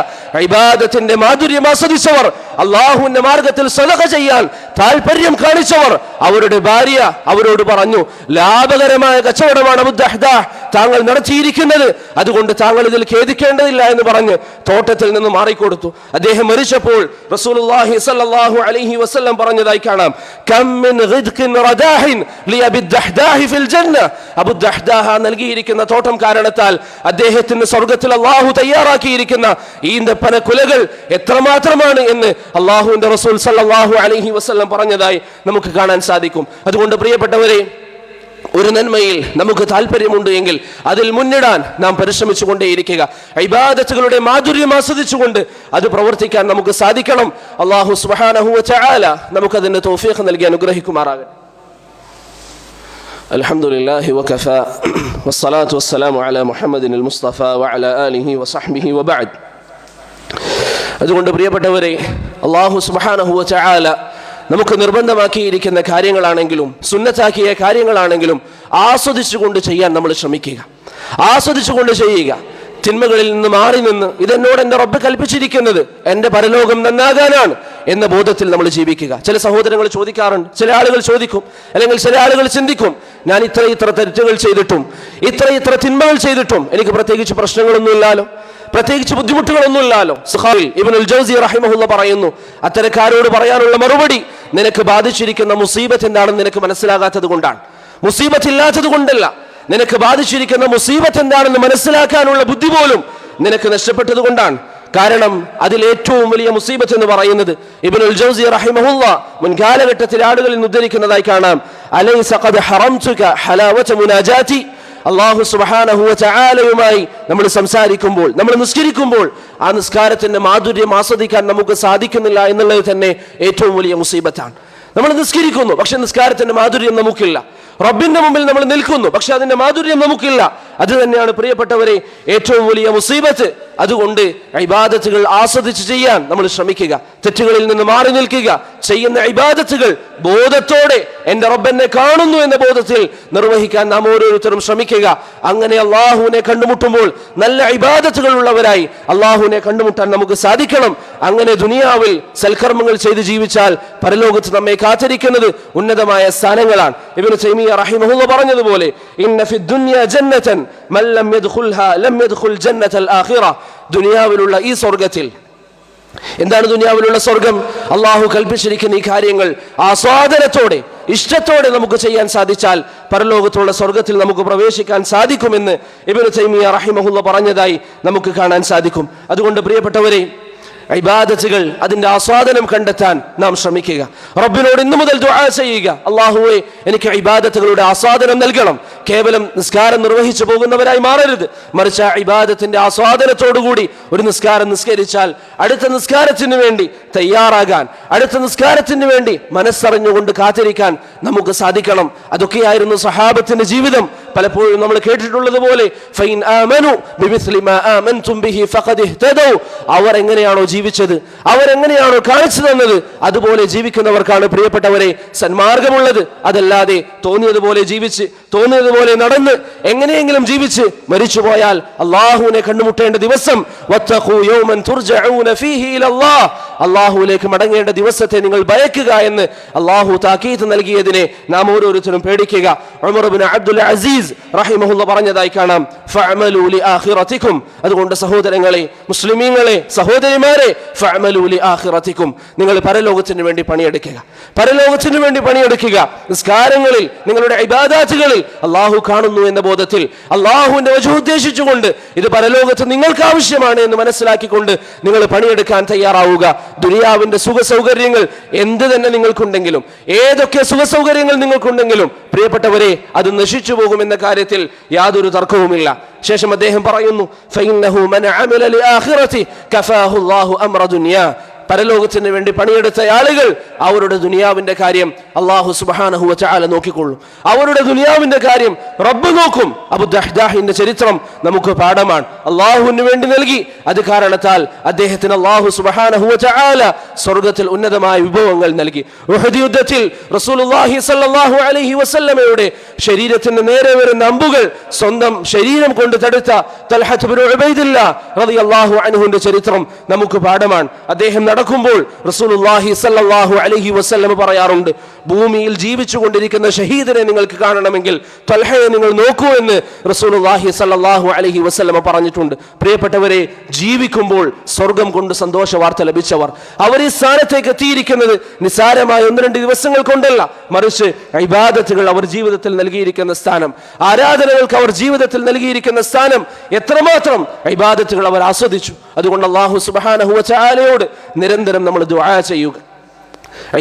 ഇബാദത്തിന്റെ മാധുര്യം ആസ്വദിച്ചവർ, അള്ളാഹുവിന്റെ മാർഗ്ഗത്തിൽ സദഖ ചെയ്യാൻ താല്പര്യം കാണിച്ചവർ, അവരുടെ ഭാര്യ അവരോട് പറഞ്ഞു, ലാഭകരമായ കച്ചവടമാണ് അബൂ ദഹ്ദാഹ് താങ്കൾ നടത്തിയിരിക്കുന്നത്, അതുകൊണ്ട് താങ്കൾ ഇതിൽ ഖേദിക്കേണ്ടതില്ല എന്ന് പറഞ്ഞ് തോട്ടത്തിൽ നിന്ന് മാറിക്കൊടുത്തു. അദ്ദേഹം മരിച്ചപ്പോൾ റസൂലുള്ളാഹി സ്വല്ലല്ലാഹു അലൈഹി വസല്ലം പറഞ്ഞതായി കാണാം, കം മിൻ ഗിദ്ഖിൻ റദാഹിൻ ലിഅബി ദഹ്ദാഹി ഫിൽ ജന്ന. അബൂ ദഹ്ദാഹ് നൽകിയിരിക്കുന്ന തോട്ടം കാരണത്താൽ അദ്ദേഹത്തിന് സ്വർഗ്ഗത്തിൽ അല്ലാഹു തയ്യാറാക്കിയിരിക്കുന്ന ഈന്തപ്പന കുലകൾ എത്രമാത്രമാണ് എന്ന് അല്ലാഹുവിന്റെ റസൂൽ സ്വല്ലല്ലാഹു അലൈഹി വസല്ലം പറഞ്ഞതായി നമുക്ക് കാണാൻ സാധിക്കും. അതുകൊണ്ട് പ്രിയപ്പെട്ടവരെ, ഒരു നന്മയിൽ നമുക്ക് താല്പര്യമുണ്ട് എങ്കിൽ അതിൽ മുന്നിടാൻ നാം പരിശ്രമിച്ചുകൊണ്ടേയിരിക്കുക. ഇബാദത്തുകളുടെ മാധുര്യം ആസ്വദിച്ചുകൊണ്ട് അത് പ്രവർത്തിക്കാൻ നമുക്ക് സാധിക്കണം. അല്ലാഹു സുബ്ഹാനഹു വ തആല നമുക്കതിന് തൗഫീഖ് നൽകി അനുഗ്രഹിക്കുമാറാകട്ടെ. അൽഹംദുലില്ലാഹി വകഫാ വസ്സലാത്തു വസ്സലാമു അലാ മുഹമ്മദിനിൽ മുസ്തഫ വഅലാ ആലിഹി വസഹ്ബിഹി വബഅദ്. അതുകൊണ്ട് പ്രിയപ്പെട്ടവരെ, അല്ലാഹു സുബ്ഹാനഹു വ തആല നമുക്ക് നിർബന്ധമാക്കിയിരിക്കുന്ന കാര്യങ്ങളാണെങ്കിലും സുന്നത്താക്കിയ കാര്യങ്ങളാണെങ്കിലും ആസ്വദിച്ചുകൊണ്ട് ചെയ്യാൻ നമ്മൾ ശ്രമിക്കുക, ആസ്വദിച്ചുകൊണ്ട് ചെയ്യുക. തിന്മകളിൽ നിന്ന് മാറി നിന്ന് ഇതെന്നോട് എൻ്റെ റബ്ബ് കൽപ്പിച്ചിരിക്കുന്നത് എൻ്റെ പരലോകം നന്നാകാനാണ് എന്ന ബോധത്തിൽ നമ്മൾ ജീവിക്കുക. ചില സഹോദരങ്ങൾ ചോദിക്കാറുണ്ട്, ചില ആളുകൾ ചോദിക്കും, അല്ലെങ്കിൽ ചില ആളുകൾ ചിന്തിക്കും, ഞാൻ ഇത്ര തെറ്റുകൾ ചെയ്തിട്ടും ഇത്ര തിന്മകൾ ചെയ്തിട്ടും എനിക്ക് പ്രത്യേകിച്ച് പ്രശ്നങ്ങളൊന്നുമില്ലല്ലോ, പ്രത്യേകിച്ച് ബുദ്ധിമുട്ടുകളൊന്നുമില്ലല്ലോ. സുഖായിൽ ഇബ്നുൽ ജൗസി റഹിമഹുല്ല പറയുന്നു, അത്തരക്കാരോട് പറയാനുള്ള മറുപടി, നിനക്ക് ബാധിച്ചിരിക്കുന്ന മുസീബത്ത് എന്താണെന്ന് നിനക്ക് മനസ്സിലാകാത്തത് കൊണ്ടാണ്, മുസീബത്ത് ഇല്ലാത്തത് കൊണ്ടല്ല. നിനക്ക് ബാധിച്ചിരിക്കുന്ന മുസീബത്ത് എന്താണെന്ന് മനസ്സിലാക്കാനുള്ള ബുദ്ധി പോലും നിനക്ക് നഷ്ടപ്പെട്ടത് കൊണ്ടാണ്. കാരണം അതിലേറ്റവും വലിയ മുസീബത്ത് എന്ന് പറയുന്നത് ഇബ്നുൽ ജൗസി റഹിമഹുല്ല മുൻകാലഘട്ടത്തിൽ ആളുകളിൽ നിന്ന് ഉദ്ധരിക്കുന്നതായി കാണാം, അലൈസ ഖദ് ഹറംതുക ഹലാവത മുനാജാതി. അല്ലാഹു സുബ്ഹാനഹു വ തആലയുമായി നമ്മൾ സംസാരിക്കുമ്പോൾ, നമ്മൾ നിസ്കരിക്കുമ്പോൾ ആ നിസ്കാരത്തിന്റെ മാധുര്യം ആസ്വദിക്കാൻ നമുക്ക് സാധിക്കുന്നില്ല എന്നുള്ളത് തന്നെ ഏറ്റവും വലിയ മുസീബത്താണ്. നമ്മൾ നിസ്കരിക്കുന്നു, പക്ഷെ നിസ്കാരത്തിന്റെ മാധുര്യം നമുക്കില്ല. റബ്ബിന്റെ മുമ്പിൽ നമ്മൾ നിൽക്കുന്നു, പക്ഷെ അതിന്റെ മാധുര്യം നമുക്കില്ല. അത് തന്നെയാണ് പ്രിയപ്പെട്ടവരെ ഏറ്റവും വലിയ മുസീബത്ത്. അതുകൊണ്ട് ഇബാദത്തുകൾ ആസ്വദിച്ച് ചെയ്യാൻ നമ്മൾ ശ്രമിക്കുക, തെറ്റുകളിൽ നിന്ന് മാറി നിൽക്കുക. ചെയ്യുന്ന ഇബാദത്തുകൾ ബോധത്തോടെ എൻ്റെ റബ്ബെന്നെ കാണുന്നു എന്ന ബോധത്തിൽ നിർവഹിക്കാൻ നാം ഓരോരുത്തരും ശ്രമിക്കുക. അങ്ങനെ അള്ളാഹുവിനെ കണ്ടുമുട്ടുമ്പോൾ നല്ല ഇബാദത്തുകൾ ഉള്ളവരായി അള്ളാഹുവിനെ കണ്ടുമുട്ടാൻ നമുക്ക് സാധിക്കണം. അങ്ങനെ ദുനിയാവിൽ സൽക്കർമ്മങ്ങൾ ചെയ്ത് ജീവിച്ചാൽ പരലോകത്ത് നമ്മെ കാത്തിരിക്കുന്നത് ഉന്നതമായ സ്ഥാനങ്ങളാണ്. ഇബ്നു തൈമിയ്യ റഹിമഹുല്ലാഹ് പറഞ്ഞതുപോലെ, ഇന്ന ഫി ദുനിയ ജന്നതൻ മൻ ലം യദ്ഖുൽഹാ ലം യദ്ഖുൽ ജന്നതൽ ആഖിറ. ദുനിയാവിലുള്ള ഈ സ്വർഗ്ഗത്തിൽ എന്താണ് ദുനിയാവിലുള്ള സ്വർഗം? അള്ളാഹു കൽപ്പിച്ചിരിക്കുന്ന ഈ കാര്യങ്ങൾ ആസ്വാദനത്തോടെ ഇഷ്ടത്തോടെ നമുക്ക് ചെയ്യാൻ സാധിച്ചാൽ പരലോകത്തുള്ള സ്വർഗത്തിൽ നമുക്ക് പ്രവേശിക്കാൻ സാധിക്കുമെന്ന് ഇബ്നു തൈമിയ്യ റഹിമഹുല്ലാഹ് പറഞ്ഞതായി നമുക്ക് കാണാൻ സാധിക്കും. അതുകൊണ്ട് പ്രിയപ്പെട്ടവരെ, ഇബാദത്തുകൾ അതിന്റെ ആസ്വാദനം കണ്ടെത്താൻ നാം ശ്രമിക്കുക. റബ്ബിനോട് ഇന്നു മുതൽ ദുആ ചെയ്യുക, അല്ലാഹുവേ എനിക്ക് ഇബാദത്തുകളുടെ ആസ്വാദനം നൽകണം. കേവലം നിസ്കാരം നിർവഹിച്ചു പോകുന്നവരായി മാറരുത്, മറിച്ച് ആ ഇബാദത്തിന്റെ ആസ്വാദനത്തോടുകൂടി ഒരു നിസ്കാരം നിസ്കരിച്ചാൽ അടുത്ത നിസ്കാരത്തിന് വേണ്ടി തയ്യാറാകാൻ, അടുത്ത നിസ്കാരത്തിന് വേണ്ടി മനസ്സറിഞ്ഞുകൊണ്ട് കാത്തിരിക്കാൻ നമുക്ക് സാധിക്കണം. അതൊക്കെയായിരുന്നു സഹാബത്തിന്റെ ജീവിതം. പലപ്പോഴും നമ്മൾ കേട്ടിട്ടുള്ളത് പോലെ ഫൈൻ ആമനു ബിമിസ്ലി മാ ആമൻതും ബിഹി ഫഖദ് ഇഹ്തദൗ, അവർ എങ്ങനെയാണോ ജീവിച്ചത്, അവരെങ്ങനെയാണോ കാണിച്ചു തന്നത്, അതുപോലെ ജീവിക്കുന്നവർക്കാണ് പ്രിയപ്പെട്ടവരെ സന്മാർഗമുള്ളത്. അതല്ലാതെ തോന്നിയതുപോലെ ജീവിച്ച് തോന്നിയതുപോലെ നടന്ന് എങ്ങനെയെങ്കിലും ജീവിച്ച് മരിച്ചുപോയാൽ അള്ളാഹുവിനെ കണ്ടുമുട്ടേണ്ട ദിവസം, വത്തഖൂ യൗമൻ തുർജഊന ഫീഹി ഇലല്ലാഹ്, അള്ളാഹുവിലേക്ക് മടങ്ങേണ്ട ദിവസത്തെ നിങ്ങൾ ഭയക്കുക എന്ന് അള്ളാഹു താക്കീത് നൽകിയതിനെ നാം ഓരോരുത്തരും പേടിക്കുക. ഉമർ ഇബ്നു അബ്ദുൽ അസീസ് റഹിമഹുല്ലാഹ് പറഞ്ഞതായി കാണാം, ഫഅമലൂ ലിആഖിറതികും, അതുകൊണ്ട് സഹോദരങ്ങളെ, മുസ്ലിമീങ്ങളെ, സഹോദരിമാരെ, ഫഅമലൂ ലിആഖിറതികും, നിങ്ങൾ പരലോകത്തിന് വേണ്ടി പണിയെടുക്കുക, പരലോകത്തിന് വേണ്ടി പണിയെടുക്കുക. നിസ്കാരങ്ങളിൽ, നിങ്ങളുടെ ഇബാദത്തുകളിൽ അള്ളാഹു കാണുന്നു എന്ന ബോധത്തിൽ, അള്ളാഹുവിന്റെ വജഹ് ഉദ്ദേശിച്ചുകൊണ്ട് ഇത് പരലോകത്ത് നിങ്ങൾക്ക് ആവശ്യമാണ് എന്ന് മനസ്സിലാക്കിക്കൊണ്ട് നിങ്ങൾ പണിയെടുക്കാൻ തയ്യാറാവുക. ദുനിയാവിന്റെ സുഖ സൗകര്യങ്ങൾ എന്ത് തന്നെ നിങ്ങൾക്കുണ്ടെങ്കിലും, ഏതൊക്കെ സുഖ സൗകര്യങ്ങൾ നിങ്ങൾക്കുണ്ടെങ്കിലും പ്രിയപ്പെട്ടവരെ, അത് നശിച്ചു പോകുമെന്ന കാര്യത്തിൽ യാതൊരു തർക്കവുമില്ല. ശേഷം അദ്ദേഹം പറയുന്നു, ഫഇന്നഹു മൻ അമല ലിആഖിറതി കഫാഹു അല്ലാഹു അംറ ദുനിയാ, പരലോകത്തിന് വേണ്ടി പണിയെടുത്ത ആളുകൾ അവരുടെ ദുനിയാവിന്റെ കാര്യം അല്ലാഹു സുബ്ഹാനഹു വ തആല നോക്കിക്കൊള്ളും. അവരുടെ ദുനിയാവിന്റെ കാര്യം റബ്ബ് നോക്കും. അബൂ ദഹ്ദാഹിന്റെ ചരിത്രം നമുക്ക് പാഠമാണ്. അല്ലാഹുവിന് വേണ്ടി നൽകി, അത് കാരണത്താൽ അദ്ദേഹത്തിന് അല്ലാഹു സുബ്ഹാനഹു വ തആല സ്വർഗ്ഗത്തിൽ ഉന്നതമായ വിഭവങ്ങൾ നൽകി. ഉഹദ് യുദ്ധത്തിൽ റസൂലുള്ളാഹി സ്വല്ലല്ലാഹു അലൈഹി വസല്ലമയുടെ ശരീരത്തിന് നേരെ വരുന്ന അമ്പുകൾ സ്വന്തം ശരീരം കൊണ്ട് തടുത്ത തൽഹത്ത് ഇബ്നു ഉബൈദില്ലാഹ് റളിയല്ലാഹു അൻഹുവിന്റെ ചരിത്രം നമുക്ക് പാഠമാണ്. അദ്ദേഹം നടക്കുമ്പോൾ റസൂലുള്ളാഹി സ്വല്ലല്ലാഹു അലൈഹി വസല്ലം പറയാറുണ്ട്, ഭൂമിയിൽ ജീവിച്ചുകൊണ്ടിരിക്കുന്ന ഷഹീദിനെ നിങ്ങൾക്ക് കാണണമെങ്കിൽ തൽഹയെ നിങ്ങൾ നോക്കൂ എന്ന് റസൂലുള്ളാഹി സ്വല്ലല്ലാഹു അലൈഹി വസല്ലം പറഞ്ഞിട്ടുണ്ട്. പ്രിയപ്പെട്ടവരെ, ജീവിക്കുമ്പോൾ സ്വർഗം കൊണ്ട് സന്തോഷ വാർത്ത ലഭിച്ചവർ, അവർ ഈ സ്ഥാനത്തേക്ക് എത്തിയിരിക്കുന്നത് നിസാരമായ 1-2 ദിവസങ്ങൾ കൊണ്ടല്ല, മറിച്ച് ഇബാദത്തുകൾ അവർ ജീവിതത്തിൽ നൽകിയിരിക്കുന്ന സ്ഥാനം, ആരാധനകൾക്ക് അവർ ജീവിതത്തിൽ നൽകിയിരിക്കുന്ന സ്ഥാനം, എത്രമാത്രം ഇബാദത്തുകൾ അവർ ആസ്വദിച്ചു. അതുകൊണ്ട് അല്ലാഹു സുബ്ഹാനഹു വ തആലയോട് നിരന്തരം നമ്മൾ ദുആ ചെയ്യുക.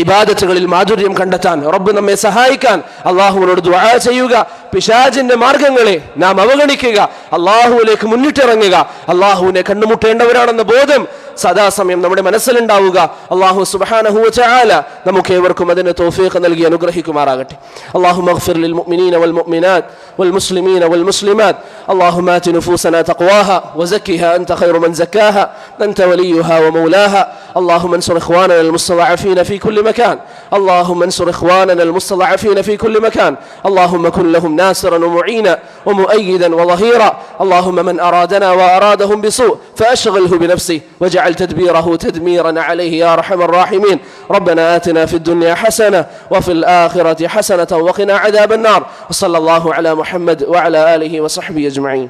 ഇബാദത്തുകളിൽ മാധുര്യം കണ്ടെത്താൻ, റബ്ബ് നമ്മെ സഹായിക്കാൻ അള്ളാഹുവിനോട് ദുആ ചെയ്യുക. പിശാചിന്റെ മാർഗങ്ങളെ നാം അവഗണിക്കുക, അള്ളാഹുവിലേക്ക് മുന്നിട്ടിറങ്ങുക. അള്ളാഹുവിനെ കണ്ടുമുട്ടേണ്ടവരാണെന്ന ബോധം സദാസമയം നമ്മുടെ മനസ്സിലുണ്ടാവുക. അല്ലാഹു സുബ്ഹാനഹു വ തആല നമുക്ക് ഏവർക്കും അതിനെ തൗഫീഖ് നൽകി അനുഗ്രഹിക്കുമാറാകട്ടെ. അല്ലാഹുമ്മ ഇഗ്ഫിർ ലിൽ മുഅ്മിനീന വൽ മുഅ്മിനാത്ത് വൽ മുസ്ലിമീന വൽ മുസ്ലിമാത്ത്. അല്ലാഹുമ്മ ആതി നുഫൂസനാ തഖ്വാഹാ വസക്കിഹാ അൻത ഖൈറു മൻ സക്കാഹാ അൻത വലിയുഹാ വമൗലാഹാ. اللهم انصر إخواننا المستضعفين في كل مكان. اللهم انصر إخواننا المستضعفين في كل مكان. اللهم كن لهم ناصرا ومعينا ومؤيدا وظهيرا. اللهم من أرادنا وأرادهم بسوء فأشغله بنفسه واجعل تدبيره تدميرا عليه يا أرحم الراحمين. ربنا آتنا في الدنيا حسنة وفي الآخرة حسنة وقنا عذاب النار. وصلى الله على محمد وعلى آله وصحبه أجمعين.